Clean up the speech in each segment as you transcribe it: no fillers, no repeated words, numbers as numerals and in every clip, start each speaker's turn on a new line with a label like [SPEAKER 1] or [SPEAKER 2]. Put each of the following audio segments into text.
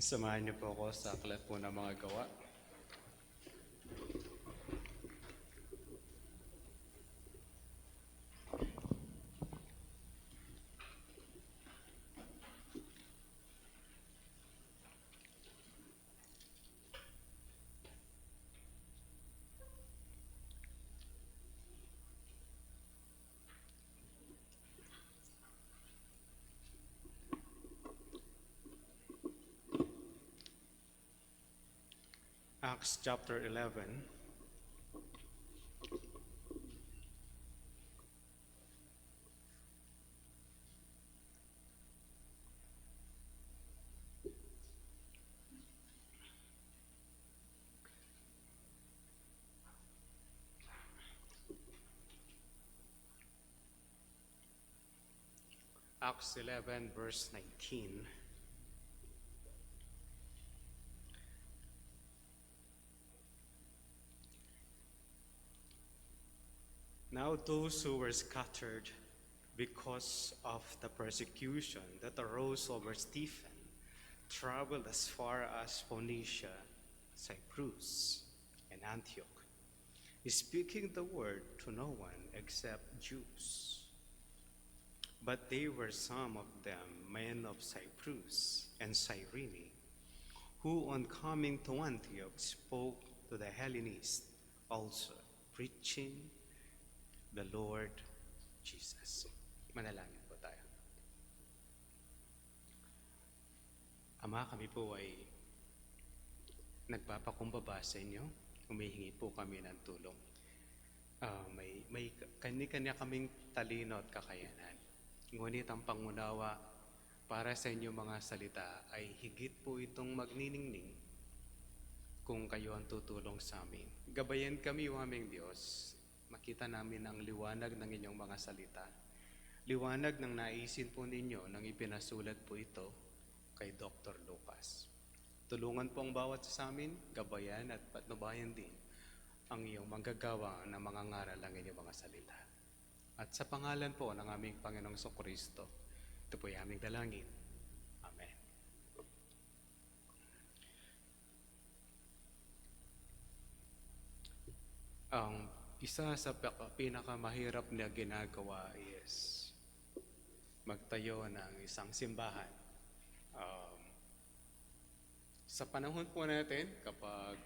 [SPEAKER 1] Samahan niyo po ako sa aklat po ng mga gawa. Acts chapter 11. Acts 11 verse 19. Now those who were scattered because of the persecution that arose over Stephen traveled as far as Phoenicia, Cyprus, and Antioch, speaking the word to no one except Jews. But they were some of them men of Cyprus and Cyrene, who on coming to Antioch spoke to the Hellenists also, preaching the Lord Jesus. Manalangin po tayo. Ama, kami po ay nagpapakumbaba sa inyo. Humihingi po kami ng tulong. May kanya-kanya kaming talino at kakayanan. Ngunit ang pangunawa para sa inyong mga salita ay higit po itong magniningning kung kayo ang tutulong sa amin. Gabayan kami, o aming Diyos, makita namin ang liwanag ng inyong mga salita. Liwanag ng naisin po ninyo nang ipinasulat po ito kay Dr. Lucas. Tulungan po ang bawat sa amin, gabayan at patnubayan din ang iyong manggagawa ng mga ngaral ng inyong mga salita. At sa pangalan po ng aming Panginoong Kristo, ito po ay aming dalangin. Amen. Ang isa sa pinakamahirap na ginagawa is magtayo ng isang simbahan. Sa panahon po natin, kapag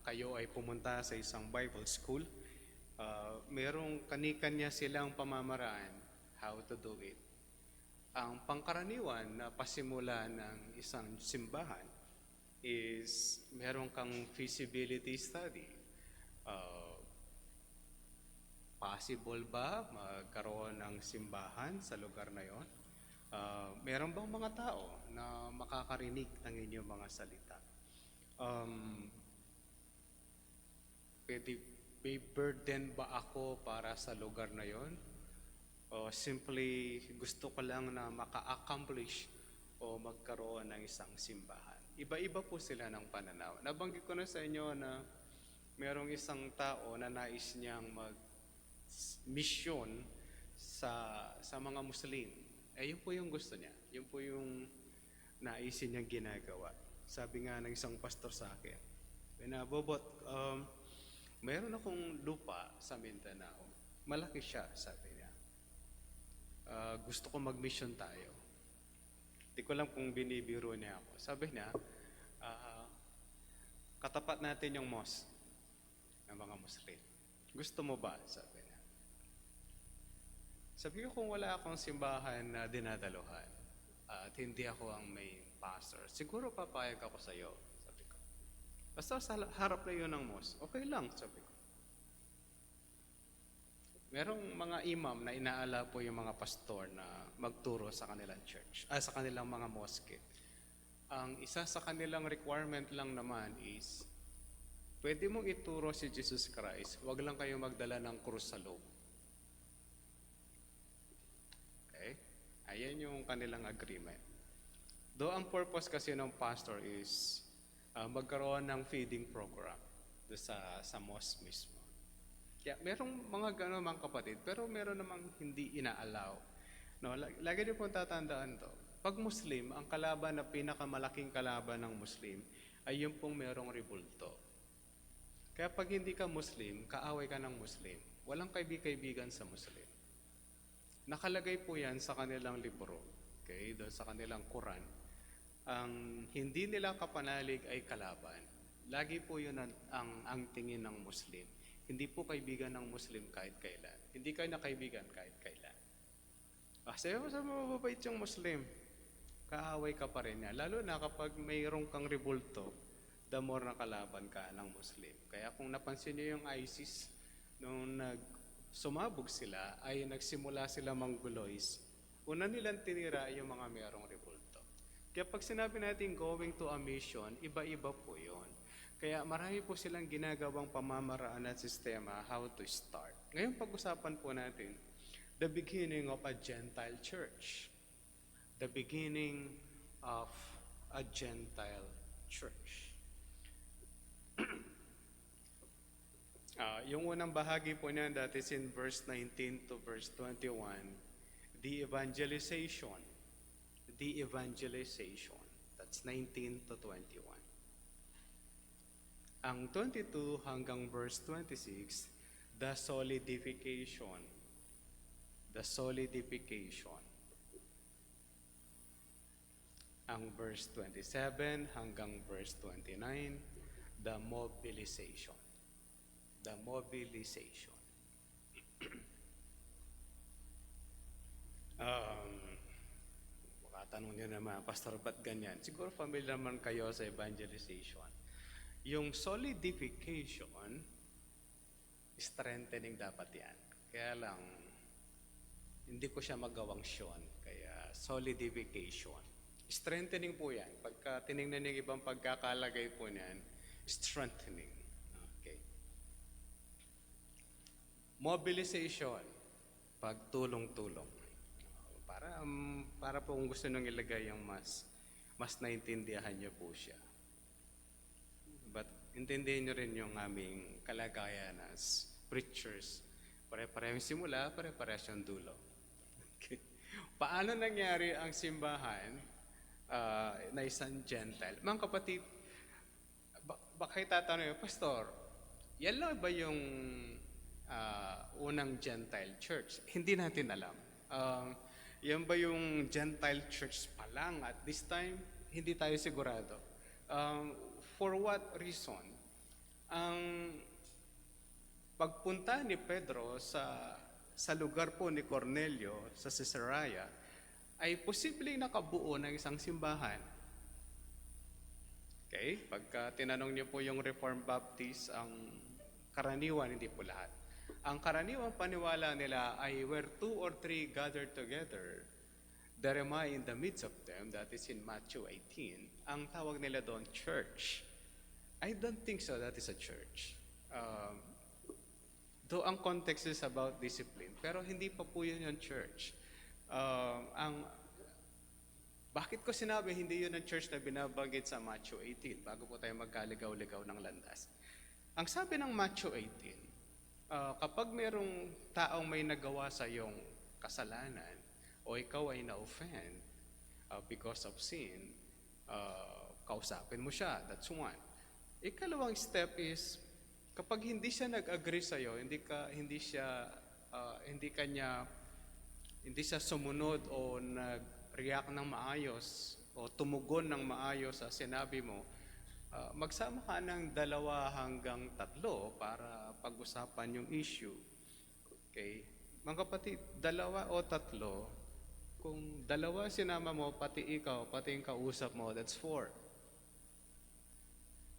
[SPEAKER 1] kayo ay pumunta sa isang Bible school, merong kani-kanya silang pamamaraan how to do it. Ang pangkaraniwan na pasimula ng isang simbahan is meron kang feasibility study. Possible ba magkaroon ng simbahan sa lugar na yon? Meron bang mga tao na makakarinig ng inyong mga salita? May burden ba ako para sa lugar na yon? O simply gusto ko lang na maka-accomplish o magkaroon ng isang simbahan? Iba-iba po sila ng pananaw. Nabanggit ko na sa inyo na merong isang tao na nais niyang mag-mission sa mga Muslim. Yun po yung gusto niya. Yun po yung naisin niyang ginagawa. Sabi nga ng isang pastor sa akin, Bobot, mayroon akong lupa sa Mindanao. Malaki siya, sabi niya. Gusto ko mag-mission tayo. Di ko lang kung binibiro niya ako. Sabi niya, katapat natin yung mosque ng mga Muslim. Gusto mo ba? Sabi niya. Sabi ko, kung wala akong simbahan na dinadaluhan at hindi ako ang main pastor, siguro papayag ako sa iyo, sabi ko. Basta sa harap na yun ng mosque, okay lang, sabi ko. Merong mga imam na inaala po yung mga pastor na magturo sa kanilang church, sa kanilang mga mosque. Ang isa sa kanilang requirement lang naman is, pwede mong ituro si Jesus Christ, wag lang kayo magdala ng krus sa loob. Okay? Ayan yung kanilang agreement. Though ang purpose kasi ng pastor is magkaroon ng feeding program sa mosque mismo. Kaya merong mga gano'n mga kapatid, pero meron namang hindi ina-allow. No, lagi niyo po tatandaan to. Pag Muslim, ang kalaban na pinakamalaking kalaban ng Muslim ay yung pong merong rebulto. Kaya pag hindi ka Muslim, kaaway ka ng Muslim. Walang kaibigan sa Muslim. Nakalagay po yan sa kanilang libro, okay, doon sa kanilang Quran. Ang hindi nila kapanalig ay kalaban. Lagi po yun ang tingin ng Muslim. Hindi po kaibigan ng Muslim kahit kailan. Hindi kayo na kaibigan kahit kailan. Kasi sa mababait yung Muslim, kaaway ka pa rin niya. Lalo na kapag mayroong kang rebulto, the more na kalaban ka ng Muslim. Kaya kung napansin niyo yung ISIS, nung sumabog sila, ay nagsimula sila mangguloys. Una nilang tinira yung mga mayroong rebulto. Kaya pag sinabi natin going to a mission, iba-iba po yun. Kaya marami po silang ginagawang pamamaraan at sistema how to start. Ngayon pag-usapan po natin, the beginning of a Gentile church. The beginning of a Gentile church. Yung unang bahagi po niyan, that is in verse 19 to verse 21, the evangelization. The evangelization. That's 19 to 21. Ang 22 hanggang verse 26, the solidification. The solidification. Ang verse 27 hanggang verse 29, the mobilization. The mobilization. Baka tanong nyo naman, Pastor, ba't ganyan? Siguro familiar naman kayo sa evangelization. Yung solidification, strengthening dapat yan. Kaya lang, hindi ko siya magawang Sean. Kaya solidification. Strengthening po yan. Pagka tinignan yung ibang pagkakalagay po niyan, strengthening. Okay. Mobilization. Pagtulong-tulong. Para po kung gusto nang ilagay yung mas naintindihan niyo po siya. But intindihin niyo rin yung aming kalagayan as preachers. Pare-parehong simula, pare-parehong dulo. Okay. Paano nangyari ang simbahan na isang Gentile? Mga kapatid, baka itatanong yung, Pastor, yan lang ba yung unang Gentile church? Hindi natin alam. Yan ba yung Gentile church pa lang at this time? Hindi tayo sigurado. For what reason? Ang pagpunta ni Pedro sa lugar po ni Cornelio, sa Caesarea, ay posibleng nakabuo ng isang simbahan. Okay? Pagka tinanong niyo po yung Reformed Baptist, ang karaniwan, hindi po lahat. Ang karaniwan paniwala nila ay where 2 or 3 gathered together, there am I in the midst of them. That is in Matthew 18. Ang tawag nila doon, church. I don't think so that is a church. Though ang context is about discipline, pero hindi pa po yun yung church. Bakit ko sinabi hindi yun ang church na binabanggit sa Matthew 18 bago po tayo magkaligaw-ligaw ng landas? Ang sabi ng Matthew 18, kapag mayroong taong may nagawa sa iyong kasalanan o ikaw ay na-offend because of sin, kausapin mo siya. That's one. Ikalawang step is, kapag hindi siya nag-agree sa iyo, hindi siya sumunod o nag-react ng maayos o tumugon ng maayos sa sinabi mo, magsama ka ng 2 hanggang 3 para pag-usapan yung issue. Okay? Mga kapatid, 2 o 3, kung 2 sinama mo, pati ikaw, pati yung kausap mo, that's 4.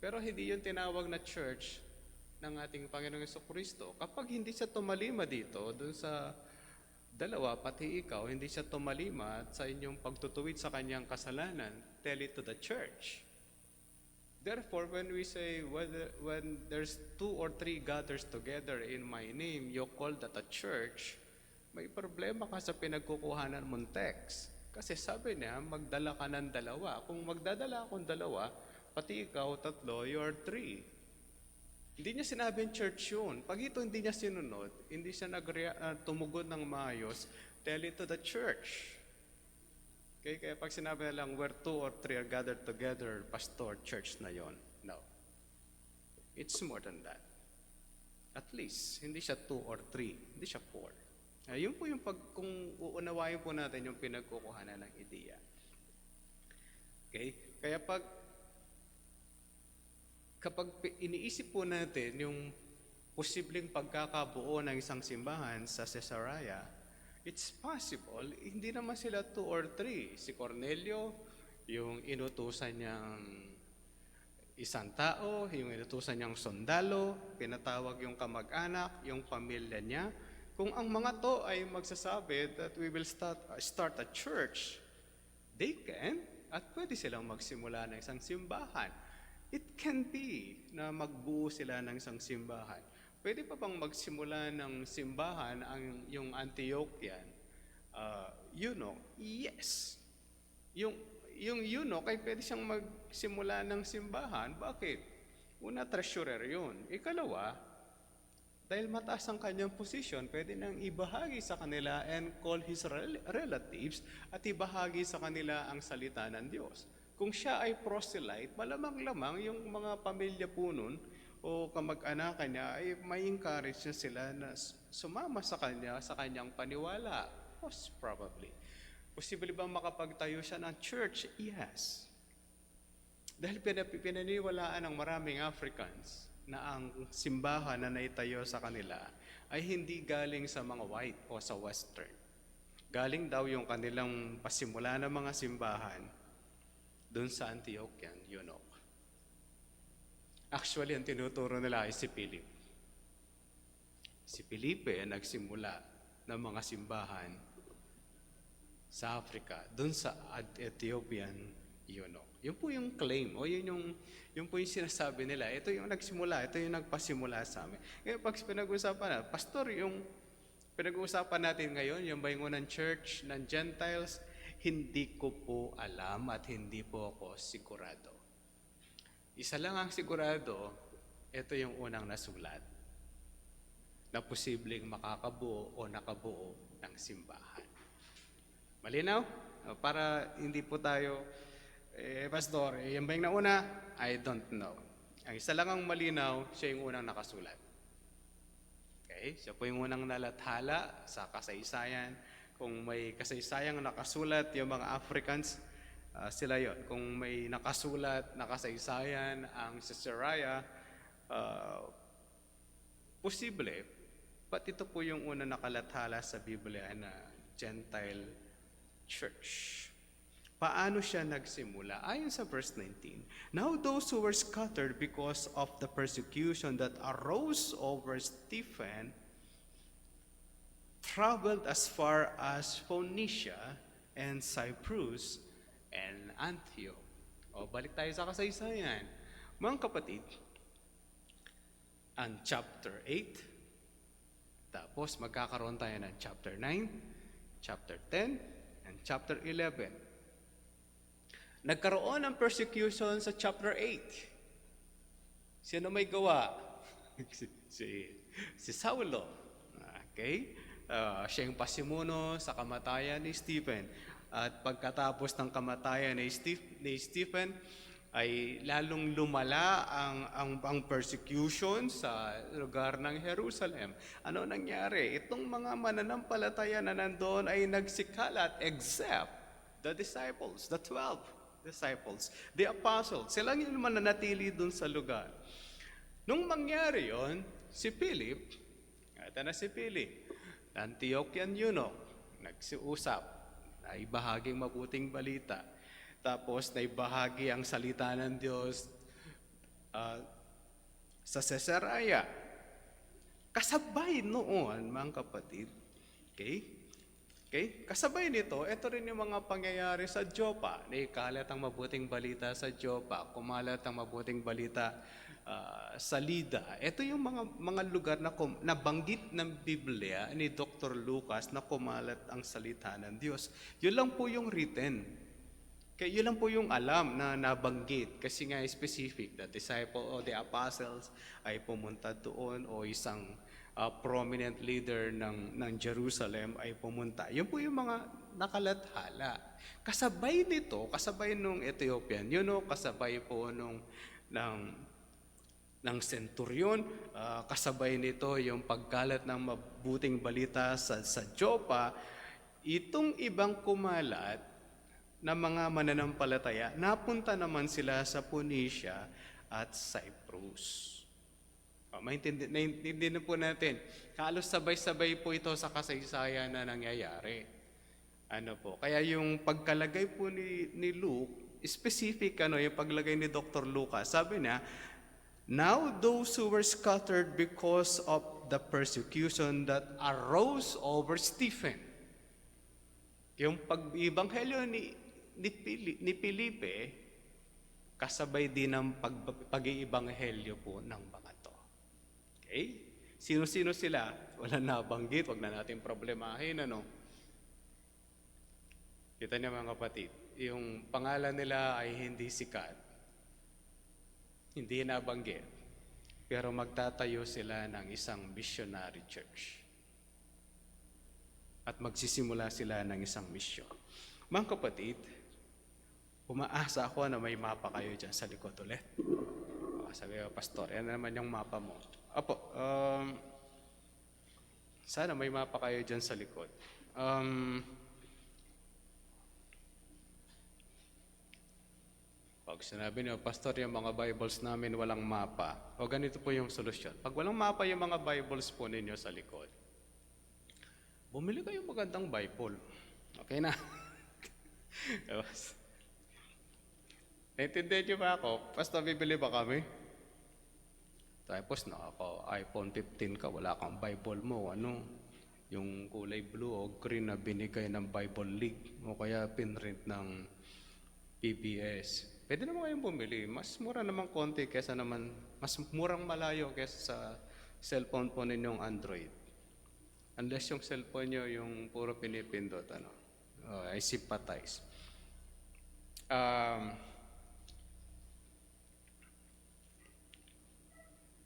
[SPEAKER 1] Pero hindi yun tinawag na church ng ating Panginoong Jesucristo. Kapag hindi siya tumalima dito, dun sa 2, pati ikaw, hindi siya tumalima sa inyong pagtutuwid sa kanyang kasalanan, tell it to the church. Therefore, when we say, when there's 2 or 3 gathers together in my name, you call that a church, may problema ka sa pinagkukuhanan mong text. Kasi sabi niya, magdala ka ng 2. Kung magdadala akong 2, pati ikaw 3, you're 3. Hindi niya sinabing church yun. Pag ito hindi niya sinunod, hindi siya tumugon ng maayos, tell it to the church. Kaya pag sinabi na lang, where two or three are gathered together, pastor, church na yon. No. It's more than that. At least, hindi siya 2 or 3, hindi siya 4. Yun po yung kung uunawain po natin yung pinagkukuhanan ng ideya. Okay? Kaya kapag iniisip po natin yung posibleng pagkakabuo ng isang simbahan sa Caesarea, it's possible, hindi naman sila 2 or 3. Si Cornelio, yung inutusan niyang isang tao, yung inutusan niyang sundalo, pinatawag yung kamag-anak, yung pamilya niya. Kung ang mga to ay magsasabi that we will start a church, they can, at pwede silang magsimula ng isang simbahan. It can be na magbuo sila ng isang simbahan. Pwede pa bang magsimula ng simbahan yung Antiochian? Yes. Yung eunuch ay pwede siyang magsimula ng simbahan. Bakit? Una, treasurer yun. Ikalawa, dahil mataas ang kanyang posisyon, pwede nang ibahagi sa kanila and call his relatives at ibahagi sa kanila ang salita ng Diyos. Kung siya ay proselyte, malamang-lamang yung mga pamilya po nun o kamag-anakan niya ay may encourage niya sila na sumama sa kanyang paniwala. Most probably. Posible bang makapagtayo siya ng church? Yes. Dahil pinaniwalaan ng maraming Africans na ang simbahan na naitayo sa kanila ay hindi galing sa mga white o sa western. Galing daw yung kanilang pasimula ng mga simbahan doon sa Antiochian eunuch. Actually, ang tinuturo nila ay si Philip. Si Felipe ang nagsimula ng mga simbahan sa Africa, doon sa Ethiopian eunuch. Yun po yung claim, o yun po yung sinasabi nila. Ito yung nagsimula, ito yung nagpasimula sa amin. Ngayon, pag pinag-uusapan na, Pastor, yung pinag-uusapan natin ngayon, yung bayungan ng church, ng Gentiles, hindi ko po alam at hindi po ako sigurado. Isa lang ang sigurado, ito yung unang nasulat na posibleng makakabuo o nakabuo ng simbahan. Malinaw? Para hindi po tayo, Pastor, yan ba yung nauna? I don't know. Ang isa lang ang malinaw, siya yung unang nakasulat. Okay? Siya po yung unang nalathala sa kasaysayan. Kung may kasaysayang nakasulat, yung mga Africans, sila yon. Kung may nakasulat, nakasaysayan, ang Caesarea, posible, but ito po yung unang nakalathala sa Biblia na Gentile church. Paano siya nagsimula? Ayon sa verse 19, now those who were scattered because of the persecution that arose over Stephen traveled as far as Phoenicia and Cyprus and Antioch. O, balik tayo sa kasaysayan. Mga kapatid, ang chapter 8, tapos magkakaroon tayo ng chapter 9, chapter 10, and chapter 11. Nagkaroon ng persecution sa chapter 8. Sino may gawa? si Saulo. Okay? Siya yung pasimuno sa kamatayan ni Stephen. At pagkatapos ng kamatayan ni Stephen, ay lalong lumala ang persecution sa lugar ng Jerusalem. Ano nangyari? Itong mga mananampalataya na nandoon ay nagsikalat except the disciples, the 12 disciples, the apostles. Sila yung mananatili dun sa lugar. Nung mangyari yon, si Philip, Antiochian eunuch, nagsiusap, na ibahaging mabuting balita. Tapos naibahagi ang salita ng Diyos sa Caesarea. Kasabay noon, mga kapatid, okay? Kasabay nito, ito rin yung mga pangyayari sa Joppa. Naikalat ang mabuting balita sa Joppa, kumalat ang mabuting balita sa Lida. Ito yung mga lugar na nabanggit ng Biblia ni Dr. Lucas na kumalat ang salita ng Diyos. Yun lang po yung written. Kaya yun lang po yung alam na nabanggit kasi nga specific, the disciple o the apostles ay pumunta doon o isang prominent leader ng Jerusalem ay pumunta. Yun po yung mga nakalathala. Kasabay nito, kasabay nung Ethiopian, kasabay po ng centurion, kasabay nito yung pagkalat ng mabuting balita sa Joppa. Itong ibang kumalat na mga mananampalataya, napunta naman sila sa Phoenicia at Cyprus. Naintindihan po natin, halos sabay-sabay po ito sa kasaysayan na nangyayari. Kaya yung pagkalagay po ni Luke, specific yung paglagay ni Dr. Lucas, sabi niya, now those who were scattered because of the persecution that arose over Stephen. Yung pag-ibanghelyo ni Felipe, kasabay din ng pag-iibanghelyo po ng mga to. Okay? Sino-sino sila? Wala nabanggit, wag na natin problemahin, Kita niyo mga kapatid, yung pangalan nila ay hindi sikat, hindi nabanggit, pero magtatayo sila ng isang missionary church. At magsisimula sila ng isang misyon. Mga kapatid, umaasa ako na may mapa kayo dyan sa likod ulit. Sabi ko, Pastor, yan naman yung mapa mo. Sana may mapa kayo dyan sa likod. Pag sinabi niyo, Pastor, yung mga Bibles namin walang mapa, o ganito po yung solusyon. Pag walang mapa yung mga Bibles po ninyo sa likod, bumili kayong magandang Bible. Okay na? Naintindihan niyo ba ako? Pastor, bibili ba kami? Tapos iPhone 15 ka, wala kang Bible mo, yung kulay blue o green na binigay ng Bible League o kaya pinrint ng PBS. Pwede naman kayong bumili. Mas mura naman konti mas murang malayo kaysa sa cellphone po ninyong Android. Unless yung cellphone nyo yung puro pinipindot, I sympathize.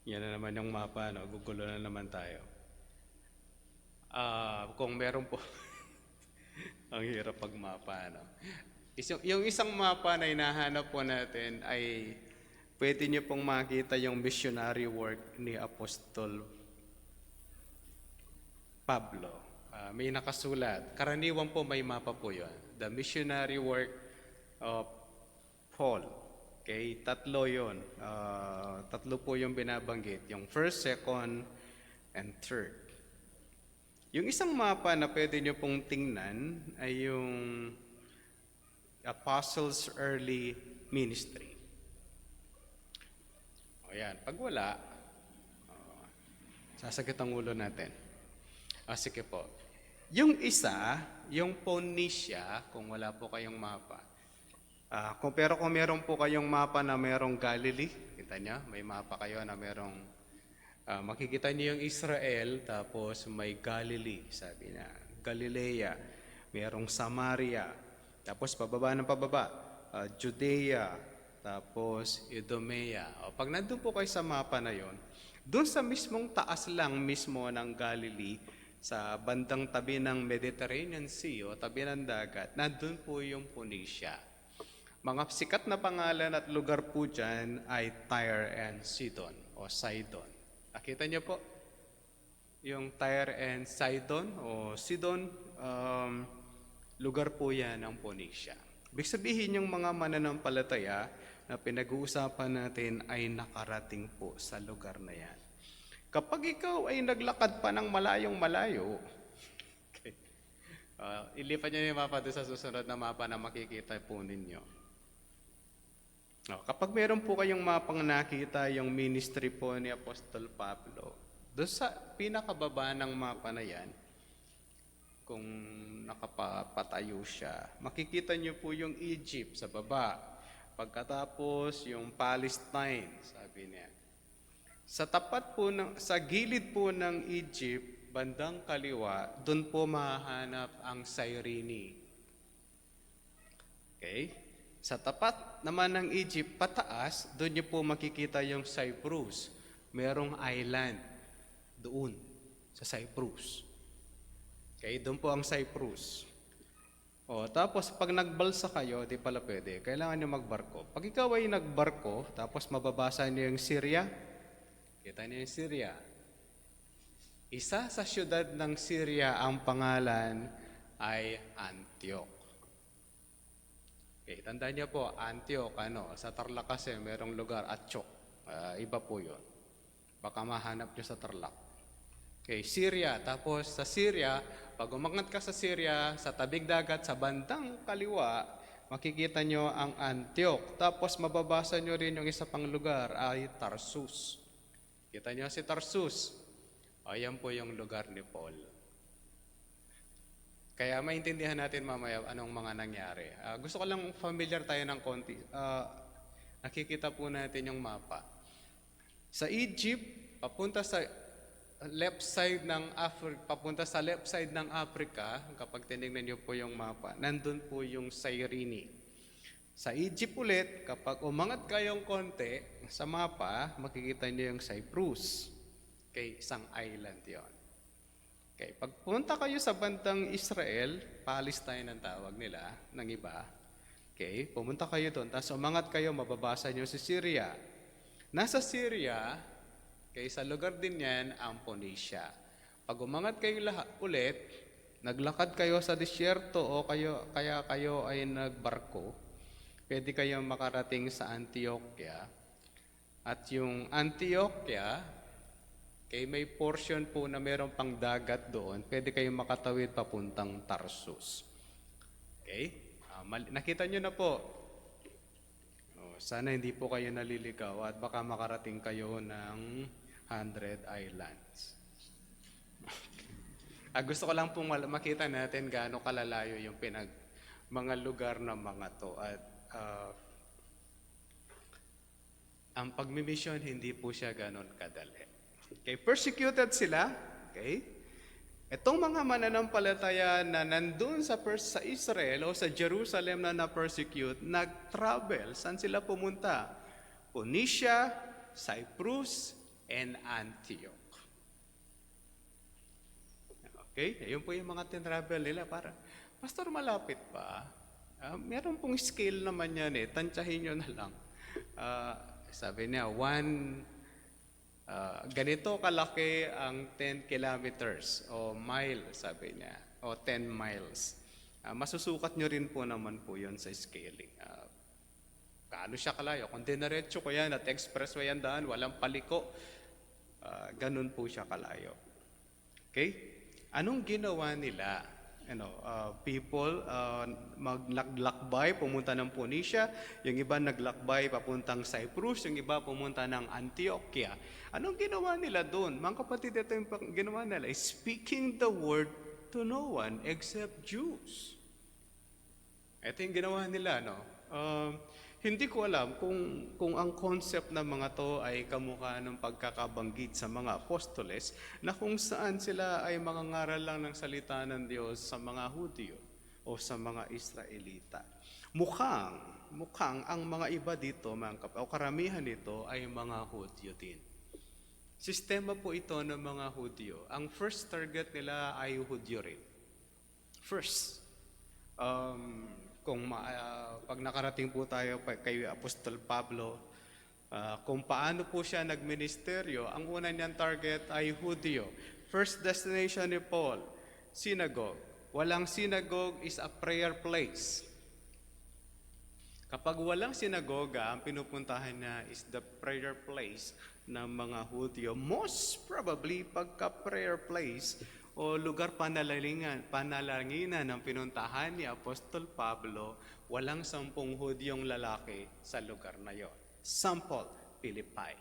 [SPEAKER 1] Yan na naman yung mapa, gugulo na naman tayo. Kung meron po, ang hirap pag mapa, Yung isang mapa na hinahanap po natin ay pwede niyo pong makita yung missionary work ni Apostol Pablo. May nakasulat. Karaniwan po may mapa po yun. The missionary work of Paul. Okay, tatlo yun. Tatlo po yung binabanggit. Yung first, second, and third. Yung isang mapa na pwede niyo pong tingnan ay yung Apostles' early ministry. Ayan, pag wala, sasakit ang ulo natin. Sige po. Yung isa, yung Phoenicia, kung wala po kayong mapa. Pero kung meron po kayong mapa na merong Galilee, kita niyo, may mapa kayo na merong, makikita niyo yung Israel, tapos may Galilee, sabi niya. Galilea, merong Samaria, tapos pababa ng pababa, Judea, tapos Idumea. Pag nandun po kayo sa mapa na yon, doon sa mismong taas lang mismo ng Galilee, sa bandang tabi ng Mediterranean Sea o tabi ng dagat, nandun po yung Phoenicia. Mga sikat na pangalan at lugar po dyan ay Tyre and Sidon o Sidon. Nakita niyo po yung Tyre and Sidon o Sidon, lugar po yan ng Phoenicia. Ibig sabihin yung mga mananampalataya na pinag-uusapan natin ay nakarating po sa lugar na yan. Kapag ikaw ay naglakad pa ng malayong malayo, okay, ilipat nyo yung mapa doon sa susunod na mapa na makikita po ninyo. Kapag meron po kayong mapang nakita yung ministry po ni Apostol Pablo, doon sa pinakababa ng mapa na yan, kung nakapatayo siya, makikita niyo po yung Egypt sa baba. Pagkatapos yung Palestine, sabi niya. Sa gilid po ng Egypt, bandang kaliwa, doon po mahahanap ang Cyrene. Okay? Sa tapat naman ng Egypt, pataas, doon niyo po makikita yung Cyprus. Merong island doon. sa Cyprus. Okay, doon po ang Cyprus. O, tapos pag nagbalsa kayo, di pala pwede. Kailangan nyo magbarko. Pag ikaw ay nagbarko, tapos mababasa nyo yung Syria, kita nyo yung Syria. Isa sa syudad ng Syria, ang pangalan ay Antioch. Okay, tandaan niyo po, Antioch, sa Tarlac kasi merong lugar, Atchok. Iba po yun. Baka mahanap nyo sa Tarlac. Okay, Syria. Tapos sa Syria, pag umangat ka sa Syria, sa tabing dagat, sa bandang kaliwa, makikita nyo ang Antioch. Tapos mababasa nyo rin yung isa pang lugar ay Tarsus. Kita nyo si Tarsus. Ayan po yung lugar ni Paul. Kaya maintindihan natin mamaya anong mga nangyari. Gusto ko lang familiar tayo ng konti. Nakikita po natin yung mapa. Sa Egypt, papunta sa left side ng Africa, kapag tinignan niyo po yung mapa, nandun po yung Cyrene. Sa Egypt ulit, kapag umangat kayong konti sa mapa, makikita niyo yung Cyprus. Okay, isang island yon. Okay, pag pumunta kayo sa bandang Israel, Palestine ang tawag nila, ng iba. Okay, pumunta kayo doon, tapos umangat kayo, mababasa niyo si Syria. Nasa Syria, okay, sa lugar din yan, ang Phoenicia. Pag umangat kayo ulit, naglakad kayo sa disyerto o kaya kayo ay nagbarko, pwede kayong makarating sa Antioquia. At yung Antioquia, okay, may portion po na meron pang dagat doon, pwede kayong makatawid papuntang Tarsus. Okay? Nakita nyo na po. Sana hindi po kayo naliligaw at baka makarating kayo ng 100 Islands. Gusto ko lang pong makita natin gaano kalalayo yung mga lugar ng mga to. At ang pagmimisyon hindi po siya ganon kadali. Okay, persecuted sila. Okay? Itong mga mananampalataya na nandun sa Israel o sa Jerusalem na na-persecute, nag-travel. Saan sila pumunta? Phoenicia, Cyprus, and Antioch. Okay? Ayun po yung mga tin-travel nila para, Pastor, malapit pa. Meron pong scale naman yan eh. Tansyahin nyo na lang. Sabi niya, ganito kalaki ang 10 kilometers o mile, sabi niya, o 10 miles. Masusukat nyo rin po naman po yun sa scaling. Gaano siya kalayo? Kung dinaretso ko yan at expressway yan daan, walang paliko, ganun po siya kalayo. Okay? Anong ginawa nila? People maglakbay, pumunta ng Phoenicia, yung iba naglakbay papuntang Cyprus, yung iba pumunta ng Antioquia. Anong ginawa nila doon? Mga kapatid, ito yung ginawa nila, speaking the word to no one except Jews. Ito yung ginawa nila, no? Hindi ko alam kung ang concept ng mga to ay kamukha ng pagkakabanggit sa mga apostoles na kung saan sila ay mangangaral lang ng salita ng Diyos sa mga Hudyo o sa mga Israelita. Mukhang ang mga iba dito, o karamihan nito ay mga Hudyo din. Sistema po ito ng mga Hudyo. Ang first target nila ay Hudyo rin. First, pag nakarating po tayo kay Apostol Pablo, kung paano po siya nagministeryo, ang una niyang target ay Hudyo. First destination ni Paul, synagogue. Walang synagogue is a prayer place. Kapag walang sinagoga, ang pinupuntahan niya is the prayer place ng mga Hudyo. Most probably, pagka prayer place o lugar panalanginan ng pinuntahan ni Apostol Pablo, walang 10 Hudyong lalaki sa lugar na yon. Sample, Philippi.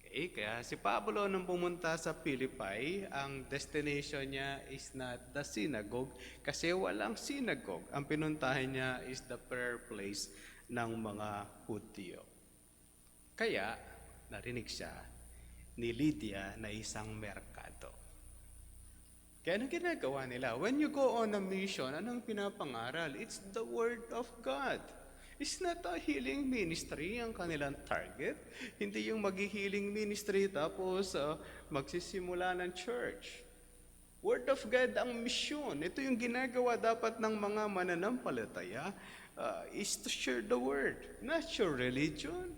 [SPEAKER 1] Okay, kaya si Pablo nung pumunta sa Philippi, ang destination niya is not the synagogue kasi walang synagogue. Ang pinuntahan niya is the prayer place ng mga Hudyo. Kaya, narinig siya ni Lydia na isang merkado. Kaya anong ginagawa nila? When you go on a mission, anong pinapangaral? It's the Word of God. It's not a healing ministry ang kanilang target. Hindi yung mag-healing ministry tapos magsisimula ng church. Word of God ang misyon. Ito yung ginagawa dapat ng mga mananampalataya is to share the word, not your religion.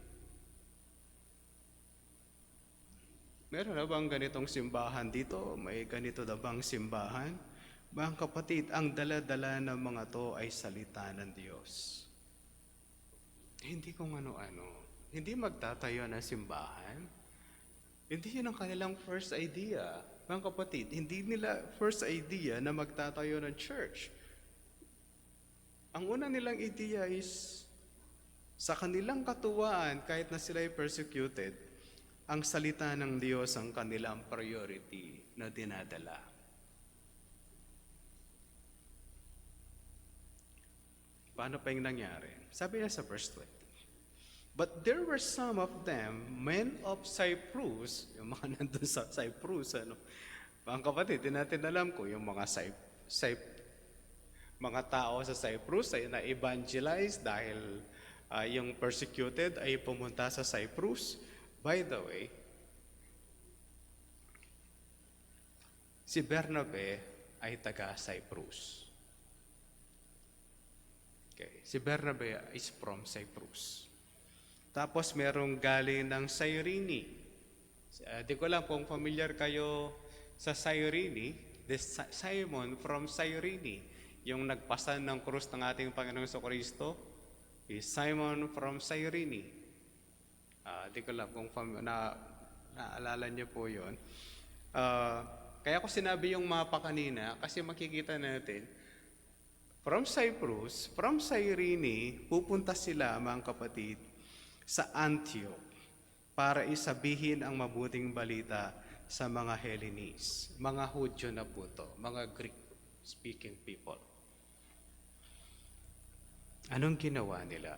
[SPEAKER 1] Meron na bang ganitong simbahan dito? May ganito na bang simbahan? Mga kapatid, ang dala-dala ng mga to ay salita ng Diyos. Hindi kung ano-ano. Hindi magtatayo ng simbahan. Hindi yun ang kanilang first idea. Mga kapatid, hindi nila first idea na magtatayo ng church. Ang una nilang idea is, sa kanilang katuwaan, kahit na sila ay persecuted, ang salita ng Diyos ang kanilang priority na dinadala. Paano pa yung nangyari? Sabi niya sa verse 20, "But there were some of them, men of Cyprus," yung mga nandun sa Cyprus, mga kapatid, di natin alam ko yung mga mga tao sa Cyprus ay na-evangelize dahil yung persecuted ay pumunta sa Cyprus. By the way, si Bernabe ay taga Cyprus. Okay. Si Bernabe is from Cyprus. Tapos merong galing ng Cyrene. Di ko alam kung familiar kayo sa Cyrene. This Simon from Cyrene, yung nagpasan ng krus ng ating Panginoong Jesucristo, is Simon from Cyrene. Di ko alam kung naalala niyo po yun. Kaya ko sinabi yung mapa kanina kasi makikita natin, from Cyprus, from Cyrene, pupunta sila, mga kapatid, sa Antioch para isabihin ang mabuting balita sa mga Hellenes. Mga Hudyo na po to, mga Greek-speaking people. Anong ginawa nila?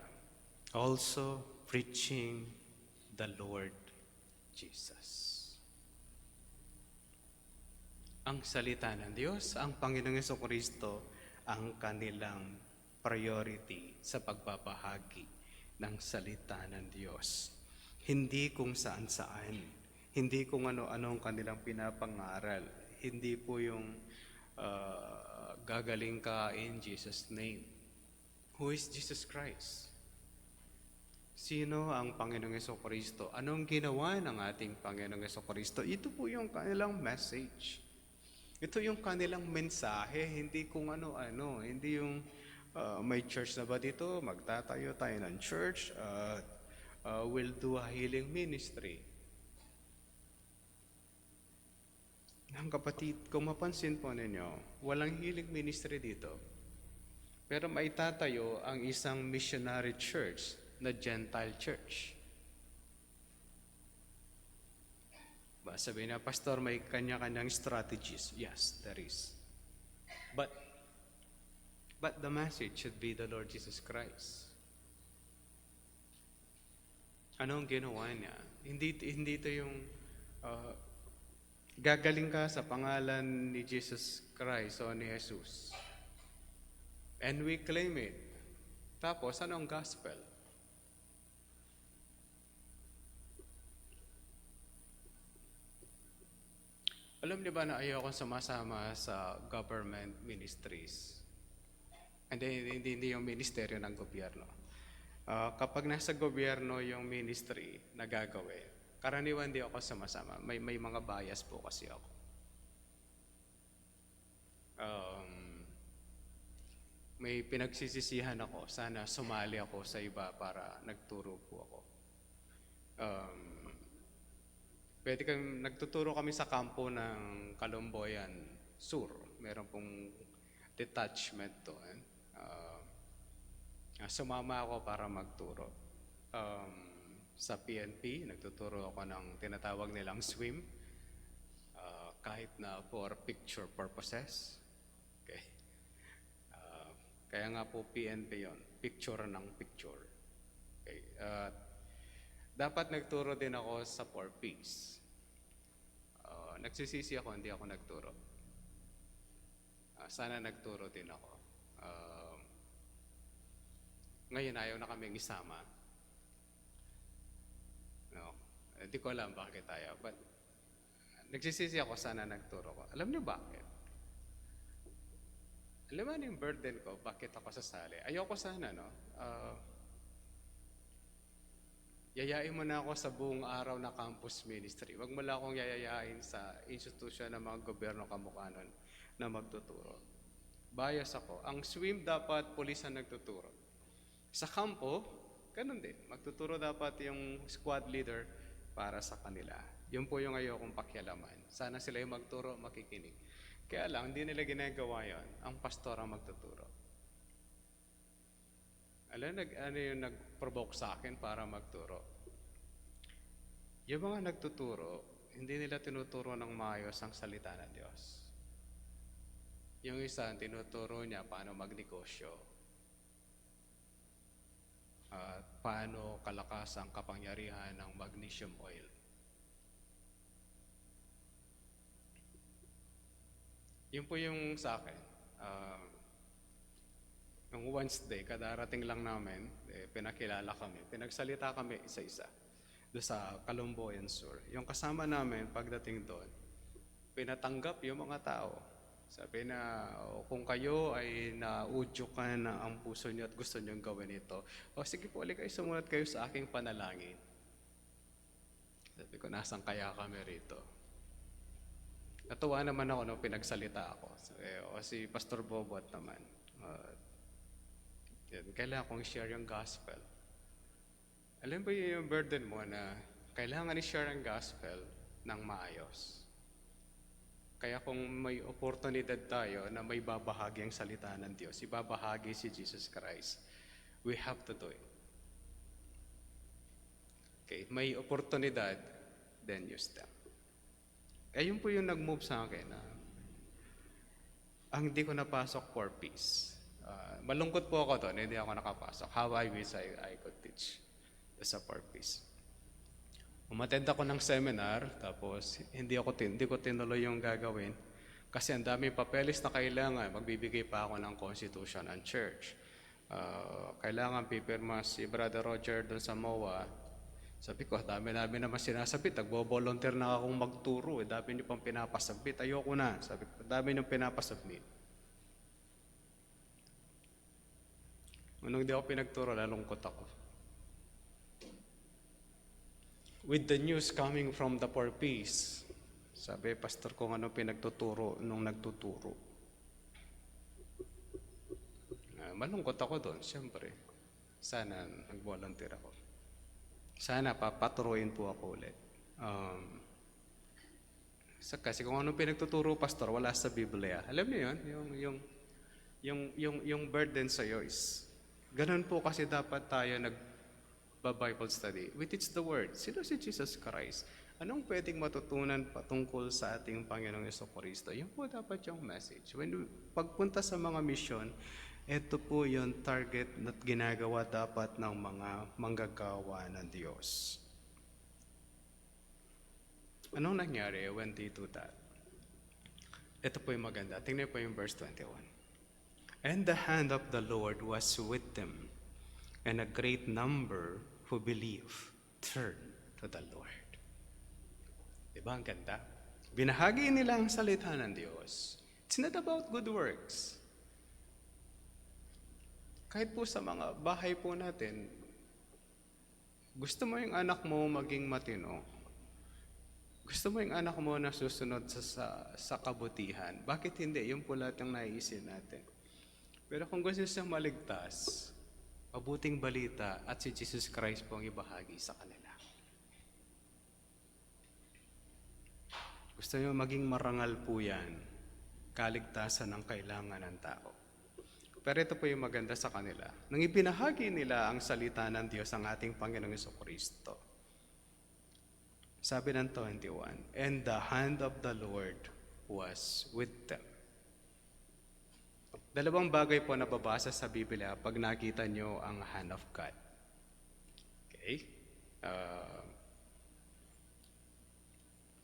[SPEAKER 1] Also preaching the Lord Jesus. Ang salita ng Diyos, ang Panginoong Jesucristo, ang kanilang priority sa pagbabahagi ng salita ng Diyos. Hindi kung saan-saan. Hindi kung ano-anong kanilang pinapangaral. Hindi po yung gagaling ka in Jesus' name. Who is Jesus Christ? Sino ang Panginoong Jesucristo? Anong ginawa ng ating Panginoong Jesucristo? Ito po yung kanilang message. Ito yung kanilang mensahe, hindi kung ano-ano. Hindi yung may church na ba dito? Magtatayo tayo ng church. We'll do a healing ministry. Ang kapatid, kung mapansin po ninyo, walang healing ministry dito. Pero maitatayo ang isang missionary church na Gentile church. Sabihin na, Pastor, may kanya-kanyang strategies. Yes, there is. But the message should be the Lord Jesus Christ. Anong ginawa niya? Hindi ito yung gagaling ka sa pangalan ni Jesus Christ o ni Jesus. And we claim it. Tapos, anong gospel? Alam niyo ba na ayaw akong sumasama sa government ministries? Hindi yung ministeryo ng gobyerno. Kapag nasa gobyerno yung ministry na gagawin, karaniwan di ako sumasama. May mga bias po kasi ako. May pinagsisisihan ako. Sana sumali ako sa iba para nagturo po ako. Pwede nagtuturo kami sa kampo ng Calumboyan Sur. Meron pong detachment doon. Sumama ako para magturo. Sa PNP, nagtuturo ako ng tinatawag nilang swim. Kahit na for picture purposes. Okay. Kaya nga po PNP yon, picture ng picture. Okay. Dapat nagturo din ako sa 4Ps. Nagsisisi ako, hindi ako nagturo. Sana nagturo din ako. Ngayon ayaw na kaming isama. No? Hindi ko alam bakit ayaw. But nagsisisi ako sana nagturo ko. Alam niyo bakit? Alam mo yung burden ko, bakit ako sasali? Ayoko sana, no? Yayain mo na ako sa buong araw na campus ministry. Huwag mo lang akong yayayain sa institusyon ng mga gobyerno kamukha nun na magtuturo. Bias ako. Ang swim dapat pulis ang nagtuturo. Sa kampo, ganun din. Magtuturo dapat yung squad leader para sa kanila. Yun po yung ayokong pakialaman. Sana sila yung magturo, makikinig. Kaya lang, hindi nila ginagawa yon. Ang pastor ang magtuturo. Ano yung nag-provoke sa akin para magturo? Yung mga nagtuturo, hindi nila tinuturo ng maayos ang salita ng Diyos. Yung isa, tinuturo niya paano magnegosyo. Paano kalakas ang kapangyarihan ng magnesium oil. Yun po yung sa akin. Nung Wednesday, kadarating lang namin, pinakilala kami. Pinagsalita kami isa-isa doon sa Calumboyan Sur. Yung kasama namin, pagdating doon, pinatanggap yung mga tao. Sabi na, kung kayo ay naudyukan na ang puso niyo at gusto niyo gawin ito, sige po, kayo sumunod kayo sa aking panalangin. Sabi ko, nasan kaya kami rito? Natuwa naman ako nung pinagsalita ako. Si Pastor Bobot naman. Kailangan kong share yung gospel. Alam ba yung burden mo na kailangan i-share ang gospel ng maayos? Kaya kung may oportunidad tayo na may babahagi ang salita ng Diyos, ibabahagi si Jesus Christ, we have to do it. Okay, may oportunidad, then use them. Ayun po yung nag-move sa akin na ang hindi ko napasok for peace. Malungkot po ako doon, hindi ako nakapasok. How I wish I could teach sa for peace. Umattend ako ng seminar, tapos hindi ko tinuloy yung gagawin kasi ang daming papeles na kailangan. Magbibigay pa ako ng constitution ng church. Kailangan pipirma si Brother Roger doon sa MOA. Sabi ko, dami naman sinasabit. Nagbo-volunteer na akong magturo. Dami niyo pang pinapasabit. Ayoko na. Sabi ko, dami niyo pinapasabit. Nung hindi ako pinagturo, nalungkot ako. With the news coming from the for peace, sabi, pastor, kung ano pinagtuturo nung nagtuturo. Malungkot ako doon, siyempre. Sana nag-volunteer ako. Sana papaturuin po ako ulit. Kasi kung anong pinagtuturo, pastor, wala sa Biblia. Alam niyo yun? Yung burden sa'yo is, ganun po kasi dapat tayo nag-Bible study. We teach the Word. Sino si Jesus Christ? Anong pwedeng matutunan patungkol sa ating Panginoong Jesucristo? Yun po dapat yung message. Pagpunta sa mga mission, ito po yung target na ginagawa dapat ng mga manggagawa ng Diyos. Anong nangyari when they do that? Ito po yung maganda. Tingnan po yung verse 21. And the hand of the Lord was with them, and a great number who believe turned to the Lord. Diba ang ganda? Binahagi nila ang salita ng Diyos. It's not about good works. Kahit po sa mga bahay po natin, gusto mo yung anak mo maging matino. Gusto mo yung anak mo na susunod sa kabutihan. Bakit hindi? Yung po lahat ng naiisip natin. Pero kung gusto siyang maligtas, mabuting balita at si Jesus Christ po ang ibahagi sa kanila. Gusto nyo maging marangal po yan, kaligtasan ang kailangan ng tao. Pero ito po yung maganda sa kanila. Nang ibinahagi nila ang salita ng Diyos ang ating Panginoong Jesucristo. Sabi ng 21, and the hand of the Lord was with them. Dalawang bagay po nababasa sa Biblia pag nakita nyo ang hand of God. Okay?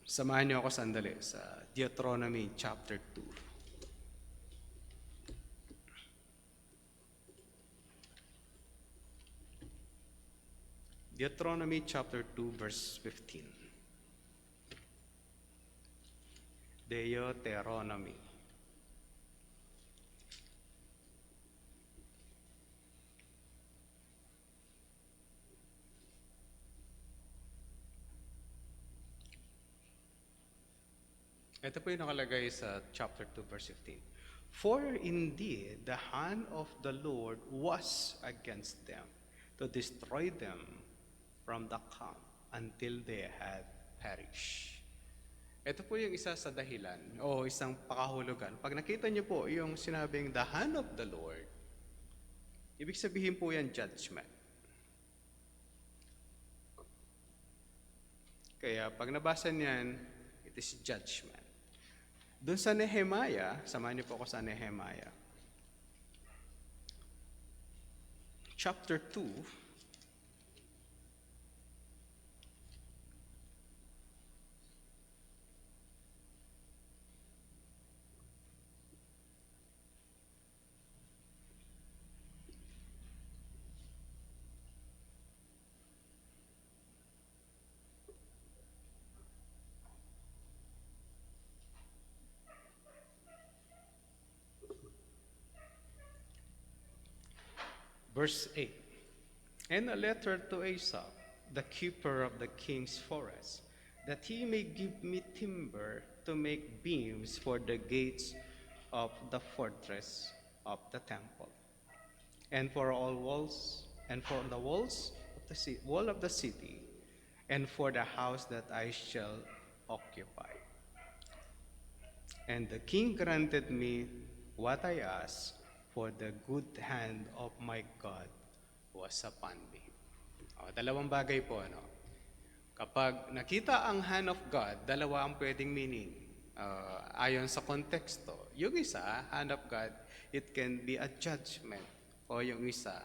[SPEAKER 1] Samahan nyo ako sandali sa Deuteronomy chapter 2. Deuteronomy chapter 2, verse 15. Deuteronomy. Ito po yung nakalagay sa chapter 2, verse 15. For indeed, the hand of the Lord was against them to destroy them from the camp until they had perished. Ito po yung isa sa dahilan o isang pakahulugan. Pag nakita niyo po yung sinabing the hand of the Lord, ibig sabihin po yan judgment. Kaya pag nabasa niyan, it is judgment. Doon sa Nehemiah, samahan niyo po ako sa Nehemiah. Chapter 2, verse 8. And a letter to Asaph, the keeper of the king's forest, that he may give me timber to make beams for the gates of the fortress of the temple, and for all walls, and for the walls of the wall of the city, and for the house that I shall occupy. And the king granted me what I asked, for the good hand of my God was upon me. Dalawang bagay po, ano? Kapag nakita ang hand of God, dalawa ang pwedeng meaning. Ayon sa konteksto. Yung isa, hand of God, it can be a judgment. O yung isa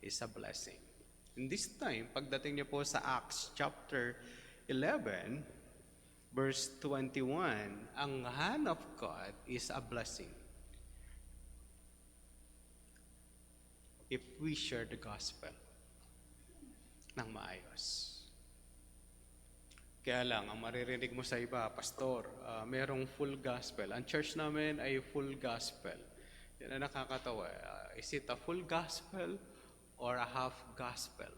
[SPEAKER 1] is a blessing. In this time, pagdating niyo po sa Acts chapter 11, verse 21, ang hand of God is a blessing. If we share the gospel ng maayos. Kaya lang, ang maririnig mo sa iba, pastor, merong full gospel. Ang church namin ay full gospel. Yan ang nakakatawa. Is it a full gospel or a half gospel?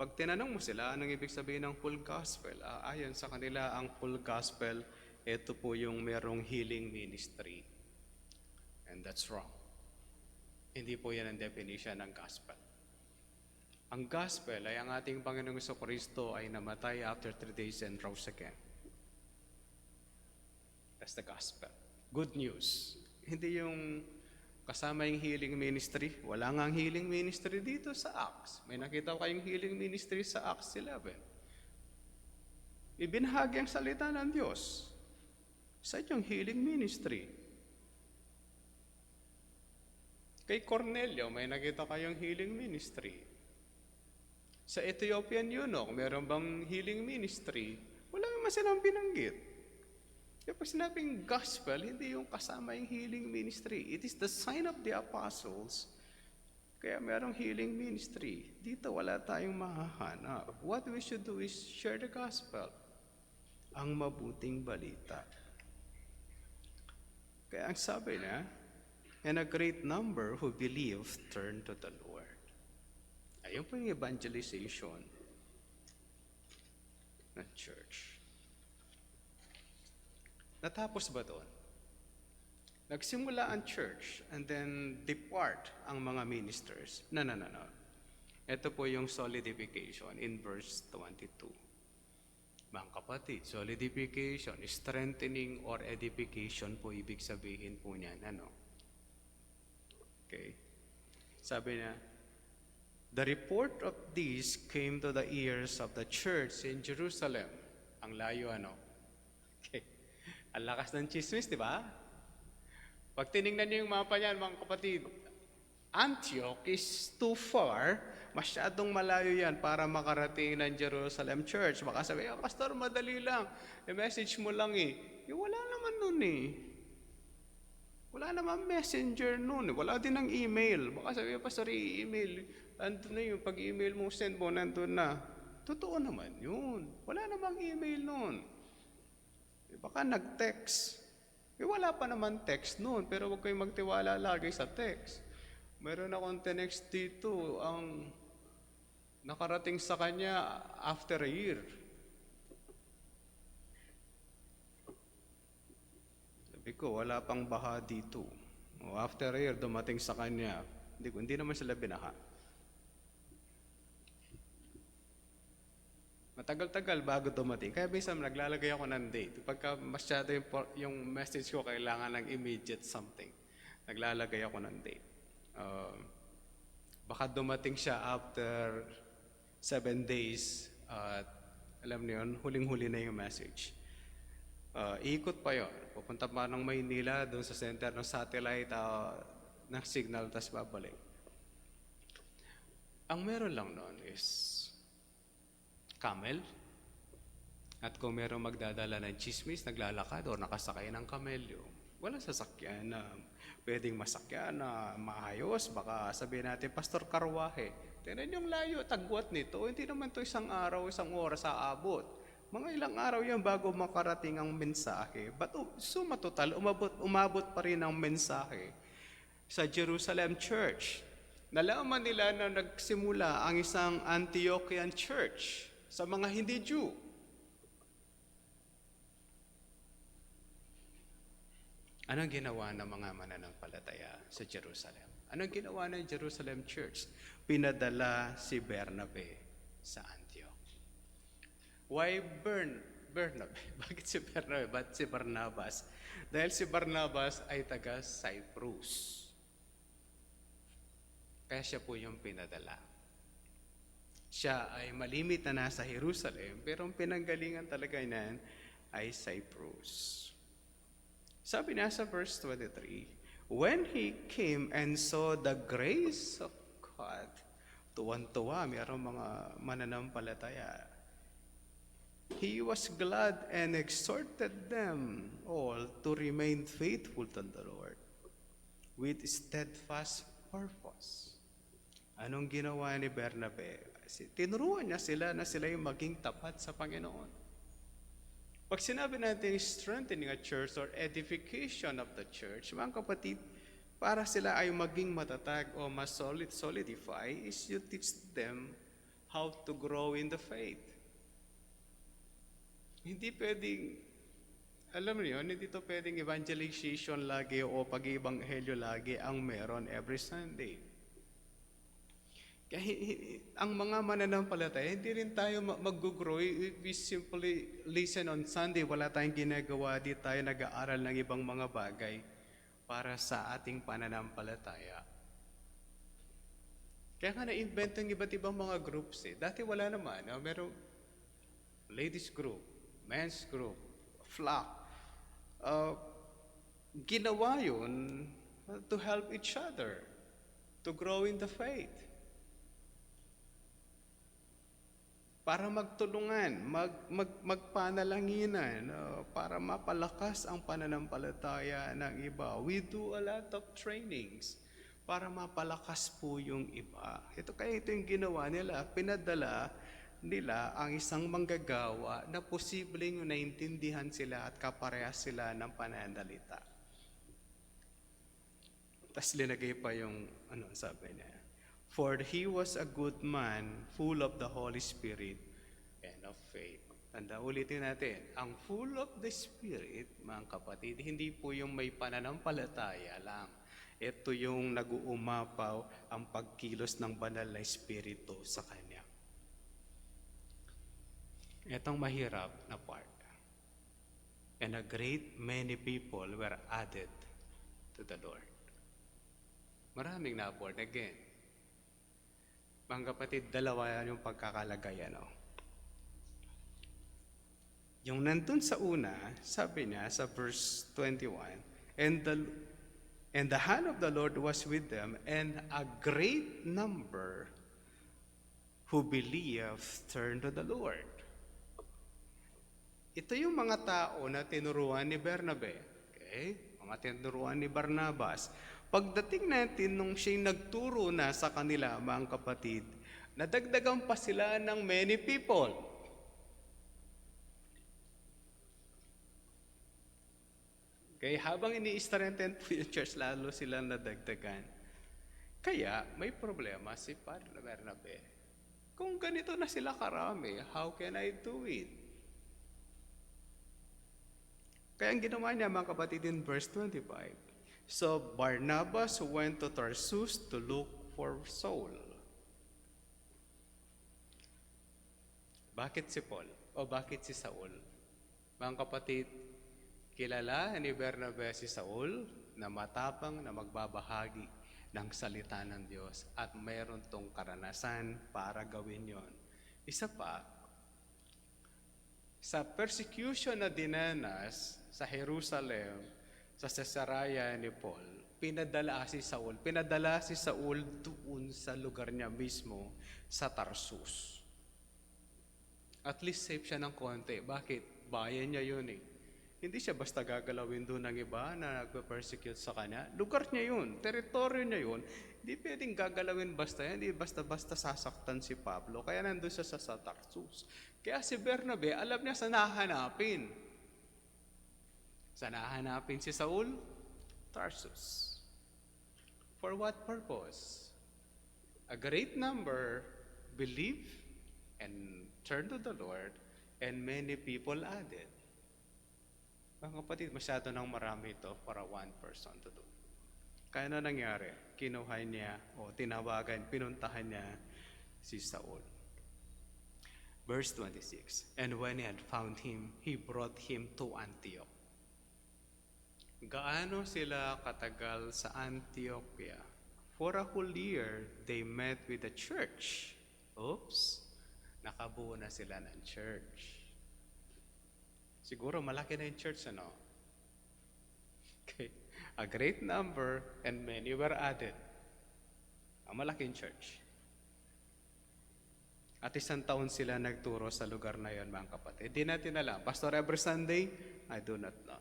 [SPEAKER 1] Pag tinanong mo sila, anong ibig sabihin ng full gospel? Ayon sa kanila, ang full gospel, ito po yung merong healing ministry. And that's wrong. Hindi po yan ang definition ng gospel. Ang gospel ay ang ating Panginoong Jesucristo ay namatay after 3 days and rose again. That's the gospel. Good news. Hindi yung kasama yung healing ministry. Wala nga ang healing ministry dito sa Acts. May nakita ko kayong healing ministry sa Acts 11. Ibinahagi ang salita ng Diyos sa inyong healing ministry. Kay Cornelio, may nakita kayong healing ministry. Sa Ethiopian eunuch, meron bang healing ministry? Wala naman silang binanggit. Kaya pag sinabing gospel, hindi yung kasama yung healing ministry. It is the sign of the apostles. Kaya merong healing ministry. Dito wala tayong mahahanap. What we should do is share the gospel. Ang mabuting balita. Kaya ang sabi na, and a great number who believed turned to the Lord. Ayun po yung evangelization ng church. Natapos ba doon? Nagsimula ang church and then depart ang mga ministers. No. Ito po yung solidification in verse 22. Mga kapatid, solidification, strengthening or edification po ibig sabihin po niyan. Ano? Okay. Sabi niya, the report of this came to the ears of the church in Jerusalem. Ang layo, ano? Okay. Ang lakas ng chismis, di ba? Pag tinignan niyo yung mapa niyan, mga kapatid, Antioch is too far, masyadong malayo yan para makarating ng Jerusalem Church. Baka sabi, pastor, madali lang. I-message mo lang eh. Wala naman nun eh. Wala naman messenger noon. Wala din ng email. Baka sabi, pastor, i-email. andun na yung pag-email mo, send mo, nandun na. Totoo naman yun. Wala namang email nun. Baka nag-text. Wala pa naman text noon, pero huwag kayong magtiwala lagi sa text. Meron akong tinext dito, ang nakarating sa kanya after a year. Sabi ko, wala pang baha dito. After a year, dumating sa kanya. Hindi naman sila binaha. Matagal-tagal bago dumating. Kaya minsan naglalagay ako ng date. Pagka masyado yung message ko kailangan ng immediate something, naglalagay ako ng date. Baka dumating siya after 7 days at alam niyo yun, huling-huli na yung message. Ikot pa yun. Pupunta pa ng Maynila, doon sa center ng satellite, ng signal, tas babalik. Ang meron lang noon is camel. At kung meron magdadala ng chismis, naglalakad o nakasakay ng kamelyo, walang sasakyan na pwedeng masakyan na maayos. Baka sabihin natin, Pastor Karwahe, tingnan yung layo, tagwat nito. Hindi naman to isang araw, isang oras aabot. Mga ilang araw yan bago makarating ang mensahe. But suma total, umabot pa rin ang mensahe sa Jerusalem Church. Nalaman nila na nagsimula ang isang Antiochian Church sa mga hindi Jew. Anong ginawa ng mga mananampalataya sa Jerusalem? Anong ginawa ng Jerusalem Church? Pinadala si Bernabe sa Antioch. Why Bernabe? Bakit si Bernabe? Bakit si Barnabas? Dahil si Barnabas ay taga Cyprus. Kaya siya po yung pinadala. Siya ay malimit na nasa Jerusalem, pero ang pinanggalingan talaga niyan ay Cyprus. Sabi na sa verse 23, when he came and saw the grace of God, tuwan-tuwa, mayroong mga mananampalataya. He was glad and exhorted them all to remain faithful to the Lord with steadfast purpose. Anong ginawa ni Bernabe? Tinuruan niya sila na sila yung maging tapat sa Panginoon. Pag sinabi natin strengthening a church or edification of the church, mga kapatid, para sila ay maging matatag o mas solidify, is you teach them how to grow in the faith. Hindi pwedeng, alam niyo, hindi to pwedeng evangelization lagi o pag-ibanghelyo lagi ang meron every Sunday. Kaya ang mga mananampalataya, hindi rin tayo mag-grow if we simply listen on Sunday. Wala tayong ginagawa, di tayo nag-aaral ng ibang mga bagay para sa ating pananampalataya. Kaya nga na-invent ng iba't ibang mga groups eh. Dati wala naman. Merong ladies group, men's group, flock. Ginawa yun to help each other, to grow in the faith. Para magtulungan, magpanalanginan, para mapalakas ang pananampalataya ng iba. We do a lot of trainings para mapalakas po yung iba. Ito yung ginawa nila, pinadala nila ang isang manggagawa na posibleng naintindihan sila at kaparehas sila ng pananalita. Tapos linagay pa yung, sabi niya, for he was a good man, full of the Holy Spirit and of faith. Tanda, ulitin natin. Ang full of the Spirit, mga kapatid, hindi po yung may pananampalataya lang. Ito yung nag-uumapaw ang pagkilos ng banal na Espiritu sa kanya. Itong mahirap na part. And a great many people were added to the Lord. Maraming na-born again. Mga kapatid, dalawa yung pagkakalagayan. Yung nandun sa una, sabi niya sa verse 21, and the hand of the Lord was with them, and a great number who believed turned to the Lord. Ito yung mga tao na tinuruan ni Bernabe. Okay? Mga tinuruan ni Barnabas Pagdating natin nung siya'y nagturo na sa kanila, mga kapatid, nadagdagan pa sila ng many people. Kaya habang ini-strengthen po yung church, lalo silang nadagdagan. Kaya may problema si Padre Bernabe. Kung ganito na sila karami, how can I do it? Kaya ang ginawa niya, mga kapatid, in verse 25, so Barnabas went to Tarsus to look for Saul. Bakit si Paul? O bakit si Saul? Mga kapatid, kilala ni Bernabe si Saul na matapang na magbabahagi ng salita ng Diyos at mayroon tong karanasan para gawin yon. Isa pa, sa persecution na dinanas sa Jerusalem, sa Caesarea ni Paul, pinadala si Saul doon sa lugar niya mismo, sa Tarsus. At least safe siya ng konti. Bakit? Bayan niya yun eh. Hindi siya basta gagalawin doon ng iba na nagpe-persecute sa kanya. Lugar niya yun, teritoryo niya yun. Hindi pwedeng gagalawin basta yan, hindi basta-basta sasaktan si Pablo. Kaya nandun siya sa Tarsus. Kaya si Bernabe, alam niya saan hahanapin. Saan hahanapin si Saul? Tarsus. For what purpose? A great number believe and turn to the Lord, and many people added. Mga kapatid, masyado nang marami ito para one person to do. Kaya na nangyari, kinuha niya o tinawagan, pinuntahan niya si Saul. Verse 26, and when he had found him, he brought him to Antioch. Gaano sila katagal sa Antioquia? For a whole year, they met with the church. Oops, nakabuo na sila ng church. Siguro malaki na yung church, ano? Okay. A great number and many were added. Ang malaking church. At 1 taon sila nagturo sa lugar na yon, mga kapatid. Di natin alam. Pastor, every Sunday? I do not know.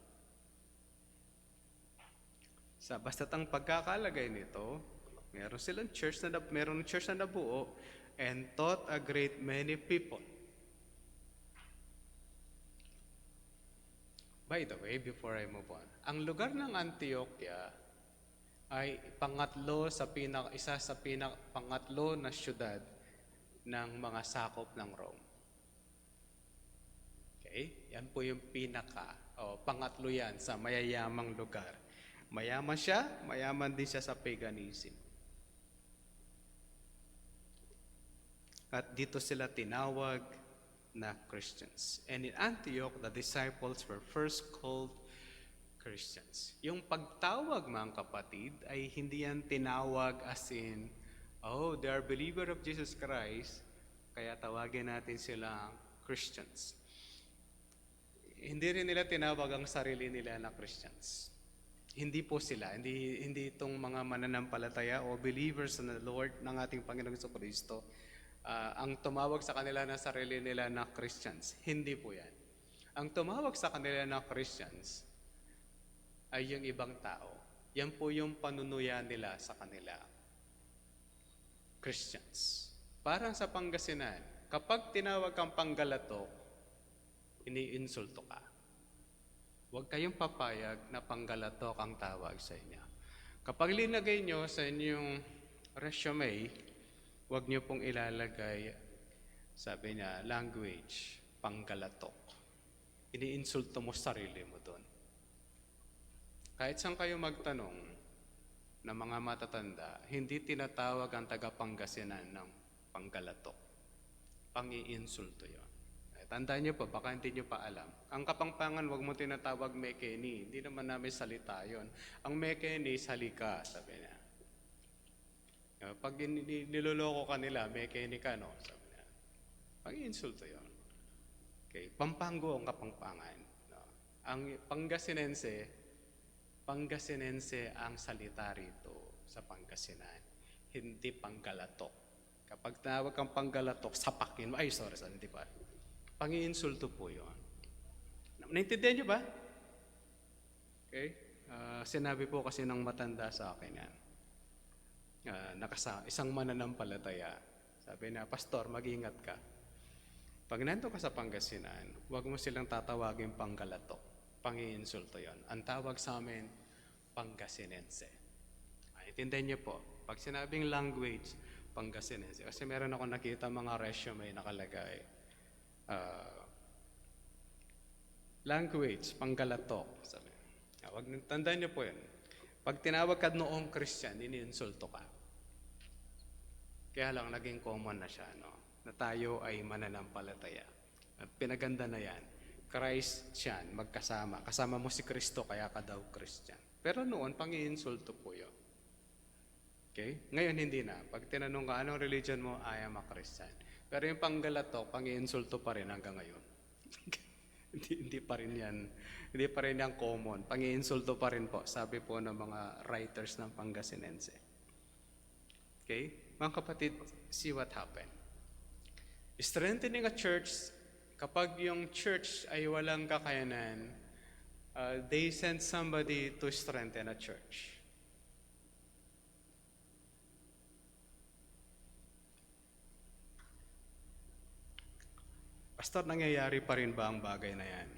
[SPEAKER 1] Sa basta't ang pagkakalagay nito, meron church na nabuo and taught a great many people. By the way, before I move on, ang lugar ng Antioquia ay isa sa pangatlo na syudad ng mga sakop ng Rome. Okay? Yan po yung pangatlo yan sa mayayamang lugar. Mayaman siya, mayaman din siya sa paganism. At dito sila tinawag na Christians. And in Antioch, the disciples were first called Christians. Yung pagtawag, mga kapatid, ay hindi yan tinawag as in, they are believer of Jesus Christ, kaya tawagin natin silang Christians. Hindi rin nila tinawag ang sarili nila na Christians. Hindi po sila, hindi itong mga mananampalataya o believers in the Lord ng ating Panginoong Jesucristo ang tumawag sa kanila na sarili nila na Christians. Hindi po yan. Ang tumawag sa kanila na Christians ay yung ibang tao. Yan po yung panunuya nila sa kanila. Christians. Parang sa Pangasinan, kapag tinawag kang Panggalatok, iniinsulto ka. Huwag kayong papayag na Panggalatok ang tawag sa inyo. Kapag linagay nyo sa inyong resume, huwag niyo pong ilalagay, sabi niya, language, Panggalatok. Iniinsulto mo sarili mo doon. Kahit saan kayo magtanong ng mga matatanda, hindi tinatawag ang taga-Pangasinan ng Panggalatok. Pang-iinsulto yun. Tandaan niyo pa, baka hindi niyo pa alam. Ang Kapampangan, huwag mo tinatawag Mekeni. Hindi naman namin salita yon. Ang Mekeni, salika, sabi niya. Pag niloloko ka nila, Mekeni ka, no? Sabi niya. Pang-iinsulto yun. Okay. Pampango ang Kapampangan. No? Ang Pangasinense ang salita rito sa Pangasinan. Hindi Panggalatok. Kapag tawag kang Panggalatok, sapakin mo. Hindi pa. Pang-iinsulto po yun. Naintindihan niyo ba? Okay? Sinabi po kasi ng matanda sa akin yan, isang mananampalataya. Sabi na, Pastor, mag-ingat ka. Pag nandun ka sa Pangasinan, huwag mo silang tatawagin Panggalatok. Pangiinsulto yon. Ang tawag sa amin, Pangasinense. Intindihan niyo po, pag sinabing language, Pangasinense. Kasi meron ako nakita mga resume nakalagay. Language, Panggalatok. Sabi. Tandaan niyo po yun. Pag tinawag ka noong Christian, iniinsulto ka. Kaya lang, naging common na siya, no? Na tayo ay mananampalataya. At pinaganda na yan. Christ siyan, magkasama. Kasama mo si Kristo, kaya ka daw Christian. Pero noon, pang-iinsulto po yun. Okay? Ngayon, hindi na. Pag tinanong ka, anong religion mo? I am a Christian. Pero yung Panggalatok, pang-iinsulto pa rin hanggang ngayon. hindi pa rin yan. Hindi pa rin yan common. Pang-iinsulto pa rin po, sabi po ng mga writers ng Pangasinense. Okay? Mga kapatid, see what happened. Strengthening a church, kapag yung church ay walang kakayanan, they send somebody to strengthen a church. Pastor, nangyayari pa rin ba ang bagay na yan?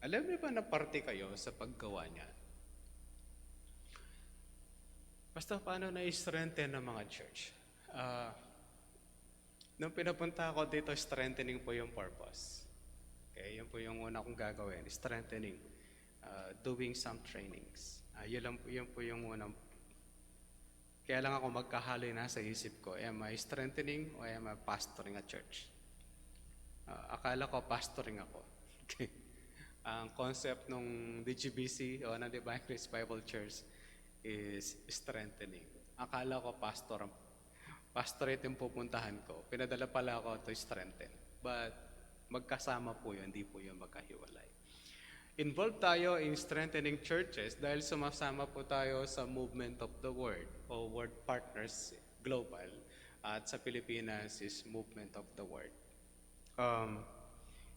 [SPEAKER 1] Alam niyo ba na parte kayo sa paggawa niya? Pastor, paano na-strengthen ng mga church? Nung pinapunta ako dito, strengthening po yung purpose. Okay, yun po yung una kong gagawin, strengthening, doing some trainings. Yun po yung unang. Kaya lang ako magkahalo na sa isip ko, am I strengthening o am I pastoring a church? Akala ko pastoring ako. Okay. Ang concept ng DGBC o ng Divine Grace Bible Church is strengthening. Akala ko pastorate yung pupuntahan ko. Pinadala pala ako to strengthen. But magkasama po yun, hindi po yun magkahiwalay. Involved tayo in strengthening churches dahil sumasama po tayo sa Movement of the Word o Word Partners Global at sa Pilipinas is Movement of the Word.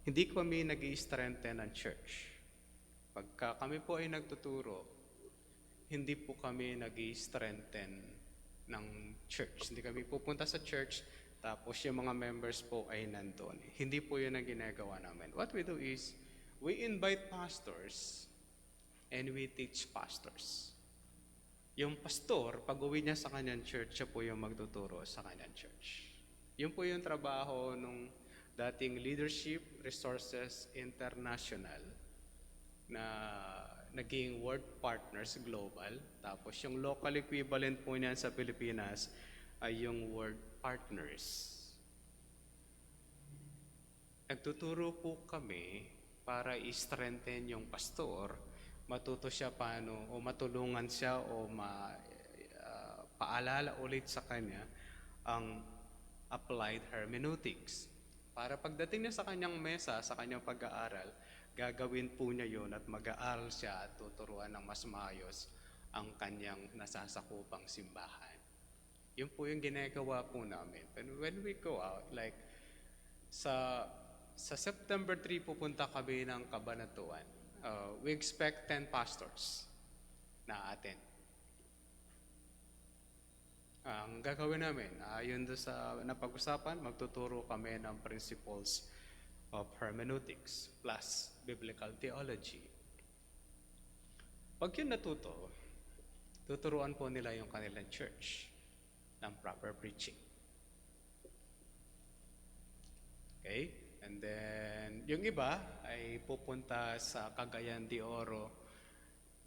[SPEAKER 1] Hindi kami nag-i-strengthen ng church. Pagka kami po ay nagtuturo, hindi po kami nag-i-strengthen ng church. Hindi kami pupunta sa church, tapos yung mga members po ay nandun. Hindi po yun ang ginagawa namin. What we do is, we invite pastors and we teach pastors. Yung pastor, pag uwi niya sa kanyang church, siya po yung magtuturo sa kanyang church. Yun po yung trabaho ng dating Leadership Resources International na naging Word Partners Global. Tapos yung local equivalent po niyan sa Pilipinas ay yung Word Partners. Nagtuturo po kami para i-strengthen yung pastor, matuto siya paano o matulungan siya o paalala ulit sa kanya ang applied hermeneutics. Para pagdating niya sa kanyang mesa, sa kanyang pag-aaral, gagawin po niya yun at mag-aaral siya at tuturuan ng mas maayos ang kanyang nasasakupang simbahan. Yun po yung ginagawa po namin. And when we go out, like sa September 3 pupunta kami ng Cabanatuan. We expect 10 pastors na attend. Ang gagawin namin, yun doon sa napag-usapan, magtuturo kami ng principles of hermeneutics plus biblical theology. Pag yun natuto, tuturuan po nila yung kanilang church ng proper preaching. Okay? And then, yung iba ay pupunta sa Cagayan de Oro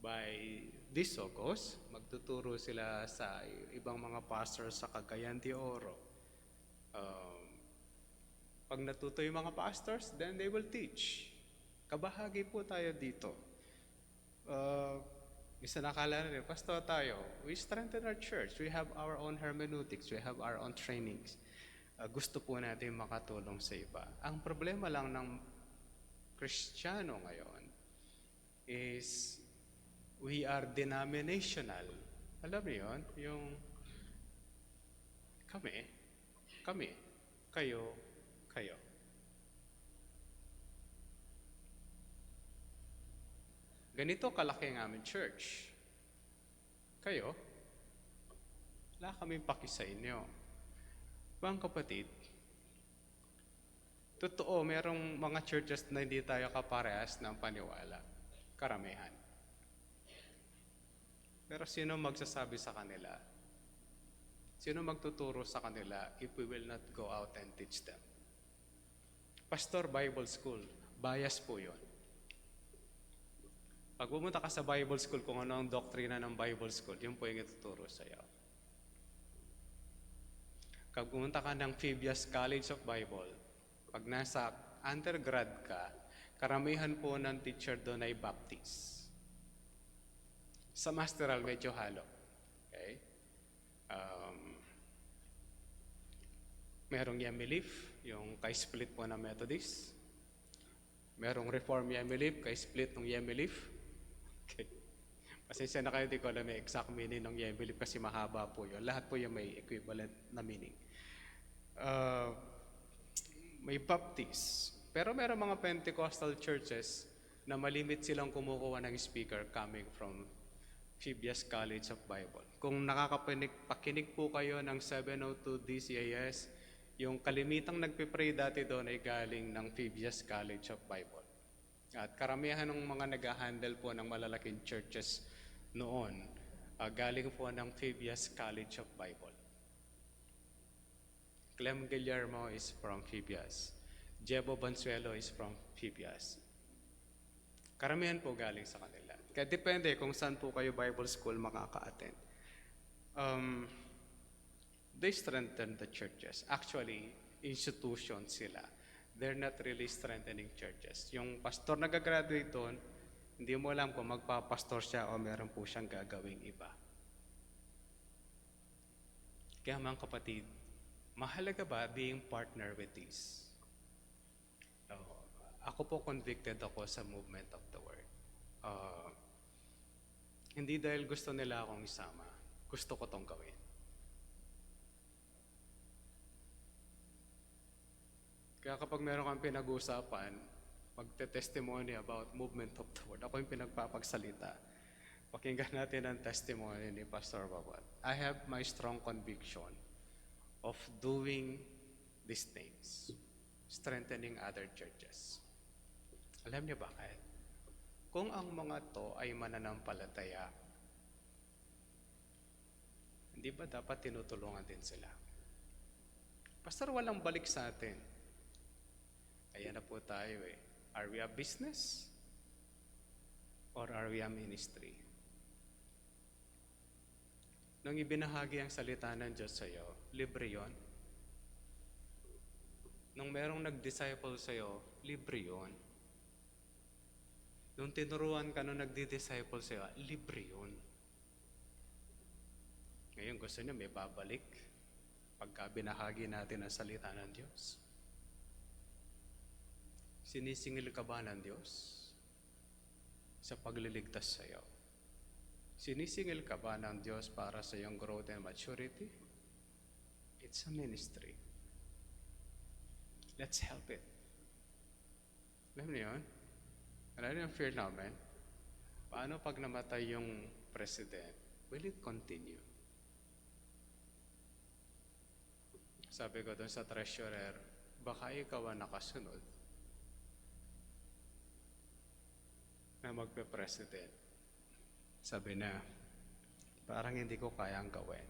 [SPEAKER 1] by this August. Magtuturo sila sa ibang mga pastors sa Cagayan de Oro. Pag natuto yung mga pastors, then they will teach. Kabahagi po tayo dito. Isa nakala rin, pastor tayo, we strengthen our church. We have our own hermeneutics. We have our own trainings. Gusto po natin makatulong sa iba. Ang problema lang ng Kristiyano ngayon is we are denominational. Alam niyo yun? Yung kami, kayo. Ganito kalaki ang aming church. Kayo, wala kaming paki sa inyo. Mga kapatid, totoo, merong mga churches na hindi tayo kaparehas ng paniwala. Karamihan. Pero sino magsasabi sa kanila? Sino magtuturo sa kanila if we will not go out and teach them? Pastor Bible School, bias po yun. Pag pumunta ka sa Bible School, kung ano ang doktrina ng Bible School, yun po yung ituturo sa'yo. Pag pumunta ka ng Phoebius College of Bible, pag nasa undergrad ka, karamihan po ng teacher doon ay Baptist. Sa masteral, medyo halo. Okay? Merong Yemilif, yung kay-split po ng Methodist. Merong Reform Yemilif, kay-split ng Yemilif. Okay. Pasensya na kayo, di ko alam yung exact meaning ng Yemilif kasi mahaba po yun. Lahat po yung may equivalent na meaning. May Baptist. Pero meron mga Pentecostal churches na malimit silang kumukuha ng speaker coming from Phoebius College of Bible. Kung pakinig po kayo ng 702 DCAS, yung kalimitang nagpipray dati doon ay galing ng Phoebius College of Bible. At karamihan ng mga nag-handle po ng malalaking churches noon, galing po ng Phoebius College of Bible. Clem Guillermo is from Phoebius. Jebo Bansuelo is from Phoebius. Karamihan po galing sa kanila. Kaya depende kung saan po kayo Bible school makaka-attend. They strengthen the churches. Actually, institutions sila. They're not really strengthening churches. Yung pastor na gagraduate doon, hindi mo alam kung magpapastor siya o meron po siyang gagawing iba. Kaya mga kapatid, mahalaga ba being partner with this? Ako po convicted ako sa movement of the word. Hindi dahil gusto nila akong isama. Gusto ko tong gawin. Kaya kapag meron kang pinag-uusapan, magte-testimony about movement of the word, ako yung pinagpapagsalita. Pakinggan natin ang testimony ni Pastor Babot. I have my strong conviction of doing these things, strengthening other churches. Alam niyo bakit? Kung ang mga to ay mananampalataya, hindi ba dapat tinutulungan din sila? Pastor, walang balik sa atin. Ayan na po tayo eh. Are we a business? Or are we a ministry? Nung ibinahagi ang salita ng Diyos sa'yo, libre yon. Nung merong nag-disciple sa'yo, libre yon. Nung tinuruan ka nung nagdi-disciple sa'yo, libre yun. Ngayon gusto niyo may babalik pagka binahagi natin ang salita ng Diyos. Sinisingil ka ba ng Diyos sa pagliligtas sa iyo? Sinisingil ka ba ng Diyos para sa iyong growth and maturity? It's a ministry. Let's help it. Alam niyo yun? Alam niyo yung fear namin? Paano pag namatay yung president? Will it continue? Sabi ko doon sa treasurer, baka ikaw ang nakasunod na magpe-president. Sabi na, parang hindi ko kayang gawin.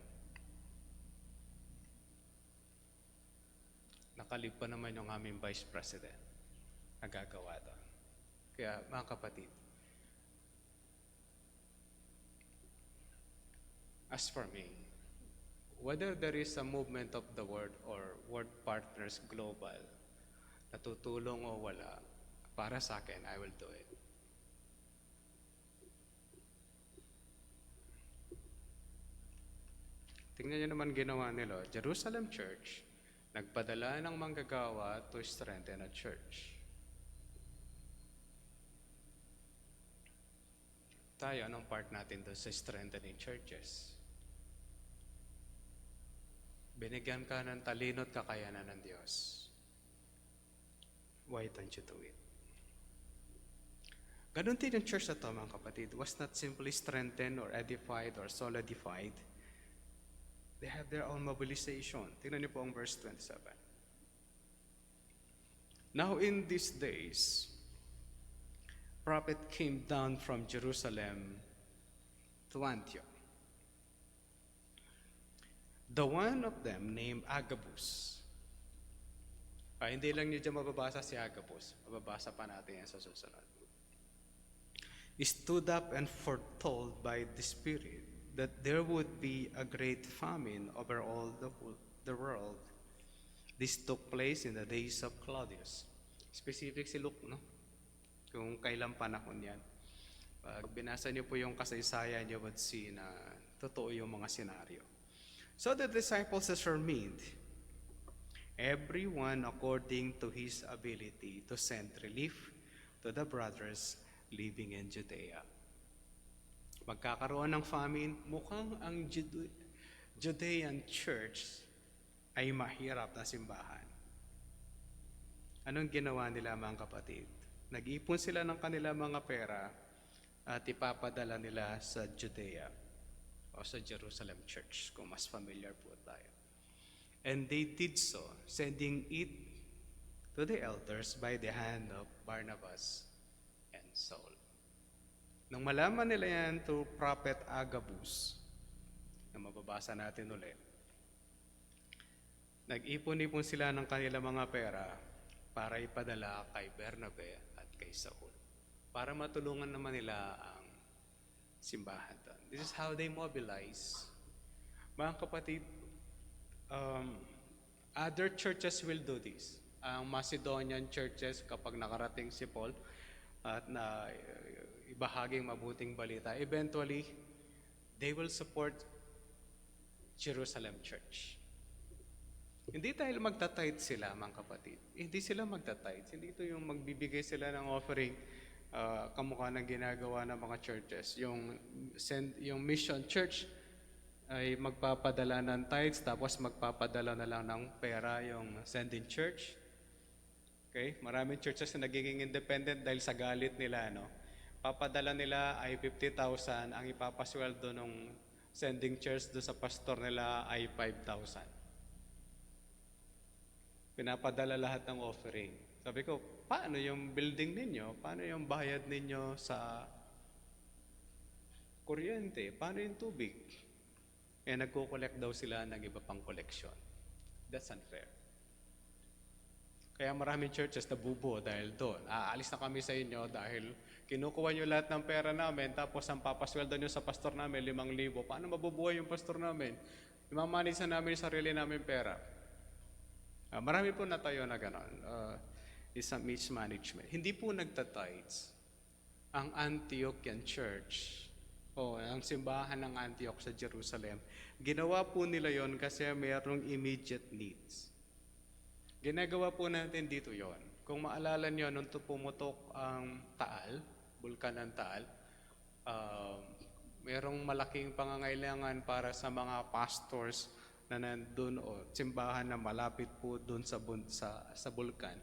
[SPEAKER 1] Nakalib pa naman yung aming vice president. Nagagawa doon. Kaya mga kapatid, as for me, whether there is a movement of the word or word partners global na tutulong o wala, para sa akin, I will do it. Tingnan niyo naman ginawa nila. Jerusalem Church, nagpadala ng manggagawa to strengthen a church. Tayo, anong part natin doon sa strengthening churches? Binigyan ka ng talino at kakayanan ng Diyos. Why don't you do it? Ganon din yung church na to, mga kapatid, was not simply strengthened or edified or solidified. They have their own mobilization. Tingnan niyo po ang verse 27. Now in these days, prophet came down from Jerusalem to Antioch. The one of them named Agabus. Hindi lang niyo dyan mababasa si Agabus. Mababasa pa natin yan sa susunod. He stood up and foretold by the Spirit that there would be a great famine over all the world. This took place in the days of Claudius. Specific si Luke, no? Kung kailan panahon yan. Pag binasa niyo po yung kasaysayan, you would see na totoo yung mga senaryo. So the disciples determined, everyone according to his ability, to send relief to the brothers living in Judea. Magkakaroon ng famine, mukhang ang Judean church ay mahirap na simbahan. Anong ginawa nila, mga kapatid? Nag-ipon sila ng kanilang mga pera at ipapadala nila sa Judea o sa Jerusalem church, kung mas familiar po tayo. And they did so, sending it to the elders by the hand of Barnabas and Saul. Nang malaman nila yan to Prophet Agabus, na mababasa natin ulit, nag-ipon-ipon sila ng kanilang mga pera para ipadala kay Bernabe at kay Saul, para matulungan naman nila ang simbahan doon. This is how they mobilize. Mga kapatid, other churches will do this. Ang Macedonian churches, kapag nakarating si Paul at na ibahaging mabuting balita, eventually, they will support Jerusalem church. Hindi dahil magta-tithe sila, mga kapatid. Hindi sila magta-tithe. Hindi ito yung magbibigay sila ng offering kamukha ng ginagawa ng mga churches. Yung mission church ay magpapadala ng tithes, tapos magpapadala na lang ng pera yung sending church. Okay? Maraming churches na nagiging independent dahil sa galit nila, no? Papadala nila ay 50,000, ang ipapasweldo ng sending church do sa pastor nila ay 5,000. Pinapadala lahat ng offering. Sabi ko, paano yung building ninyo? Paano yung bayad ninyo sa kuryente? Paano yung tubig? Nagko-collect daw sila ng iba pang collection. That's unfair. Kaya maraming churches nabubuo dahil doon. Aalis na kami sa inyo dahil kinukuha nyo lahat ng pera namin, tapos ang papasweldo nyo sa pastor namin, 5,000. Paano mabubuhay yung pastor namin? Imamanage na namin yung sarili namin pera. Marami po natayo na gano'n. Isang mismanagement. Hindi po nagtatides ang Antiochian Church o ang simbahan ng Antioch sa Jerusalem. Ginawa po nila yon kasi mayroong immediate needs. Ginagawa po natin dito yon. Kung maalala nyo, nung pumutok ang Taal, bulkan ng Taal, mayroong malaking pangangailangan para sa mga pastors na nandun o simbahan na malapit po dun sa bulkan.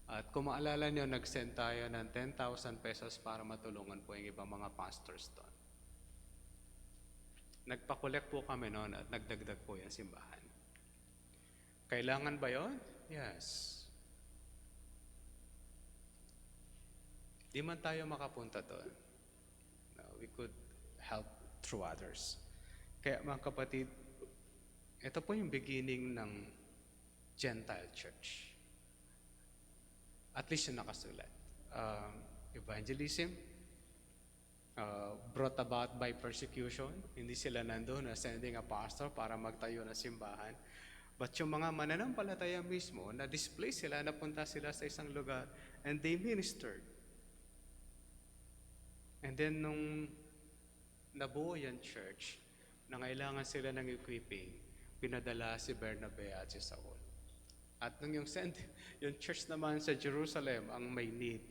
[SPEAKER 1] At kung maalala nyo, nag-send tayo ng 10,000 pesos para matulungan po yung ibang mga pastors doon. Nagpa-collect po kami noon at nagdagdag po yung simbahan. Kailangan ba yon? Yes. Di man tayo makapunta doon. No, we could help through others. Kaya mga kapatid, ito po yung beginning ng Gentile church. At least yung nakasulat. Evangelism, brought about by persecution. Hindi sila nandun na sending a pastor para magtayo ng simbahan. But yung mga mananampalataya mismo, na-display sila, napunta sila sa isang lugar, and they ministered. And then nung nabuo yung church, nangailangan sila ng equipping, pinadala si Bernabe at si Saul. At nung yung church naman sa Jerusalem ang may need,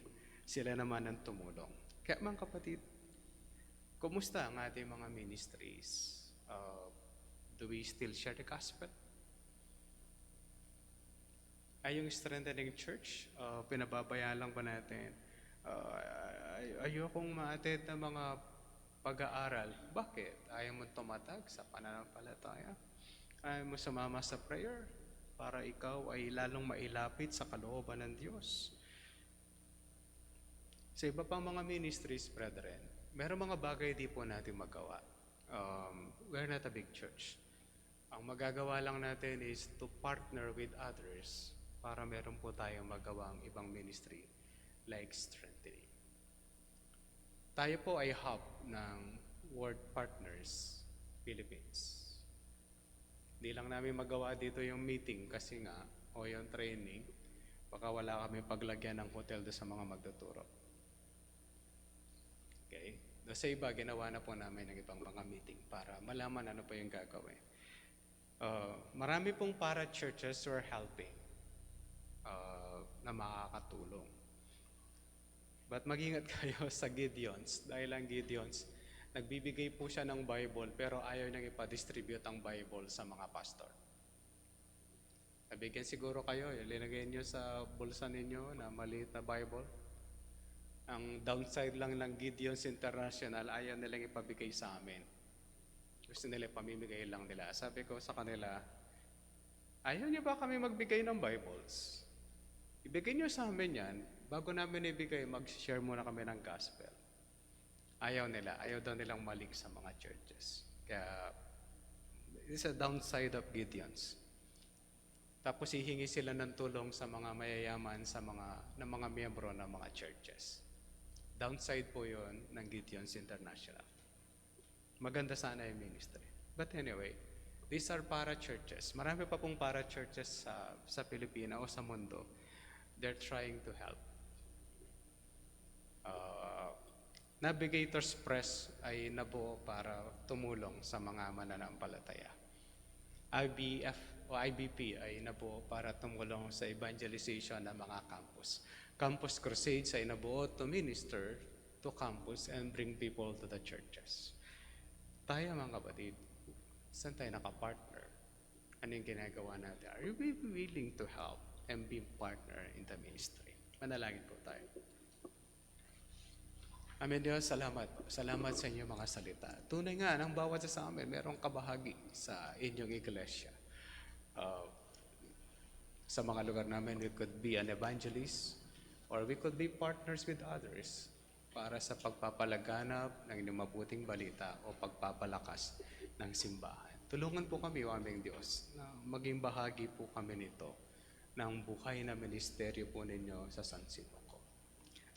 [SPEAKER 1] sila naman ang tumulong. Kaya mga kapatid, kumusta ang ating mga ministries? Do we still share the gospel? Ay yung strengthening church, pinababayaan lang ba natin? ayokong ma-attend ng mga pag-aaral. Bakit? Ayaw mo tumatag sa pananampalataya? Ayaw mo sumama sa prayer para ikaw ay lalong mailapit sa kalooban ng Diyos? Sa iba pang mga ministries, brethren, meron mga bagay di po natin magawa. We're not a big church. Ang magagawa lang natin is to partner with others para meron po tayong magawang ibang ministry like strengthening. Tayo po ay hub ng World Partners Philippines. Hindi lang namin magawa dito yung meeting kasi nga, o yung training, baka wala kami paglagyan ng hotel doon sa mga magtuturo. Okay? Doon sa iba, ginawa na po namin ng ibang mga meeting para malaman ano pa yung gagawin. Marami pong para-churches who are helping na makakatulong. But mag-ingat kayo sa Gideons dahil ang Gideons, nagbibigay po siya ng Bible pero ayaw niyang ipa-distribute ang Bible sa mga pastor. Nabigyan siguro kayo, linagay niyo sa bulsa ninyo na maliit na Bible. Ang downside lang ng Gideons International, ayaw nilang ipabigay sa amin. Gusto nila pamimigay lang nila. Sabi ko sa kanila, ayaw niyo ba kami magbigay ng Bibles? Ibigay niyo sa amin yan. Bago namin ibigay, mag-share muna kami ng gospel. Ayaw nila. Ayaw daw nilang malik sa mga churches. Kaya, this is a downside of Gideons. Tapos hihingi sila ng tulong sa mga mayayaman, sa mga miyembro ng mga churches. Downside po yon ng Gideons International. Maganda sana yung ministry. But anyway, these are para-churches. Marami pa pong para-churches sa Pilipinas o sa mundo. They're trying to help. Navigators Press ay nabuo para tumulong sa mga mananampalataya. IBP ay nabuo para tumulong sa evangelization ng mga campus. Campus Crusades ay nabuo to minister to campus and bring people to the churches. Tayo mga kapatid, saan tayo nakapartner? Ano yung ginagawa natin? Are we willing to help and be partner in the ministry? Manalangin po tayo. Amen Diyos, salamat. Salamat sa inyong mga salita. Tunay nga, ng bawat sa amin, merong kabahagi sa inyong iglesia. Sa mga lugar namin, we could be an evangelist or we could be partners with others para sa pagpapalaganap ng inyong mabuting balita o pagpapalakas ng simbahan. Tulungan po kami, o aming Diyos, na maging bahagi po kami nito ng buhay na ministeryo po ninyo sa San Sinuco.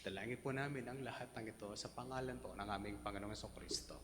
[SPEAKER 1] Dalangin po namin ang lahat ng ito sa pangalan po ng aming Panginoong Kristo.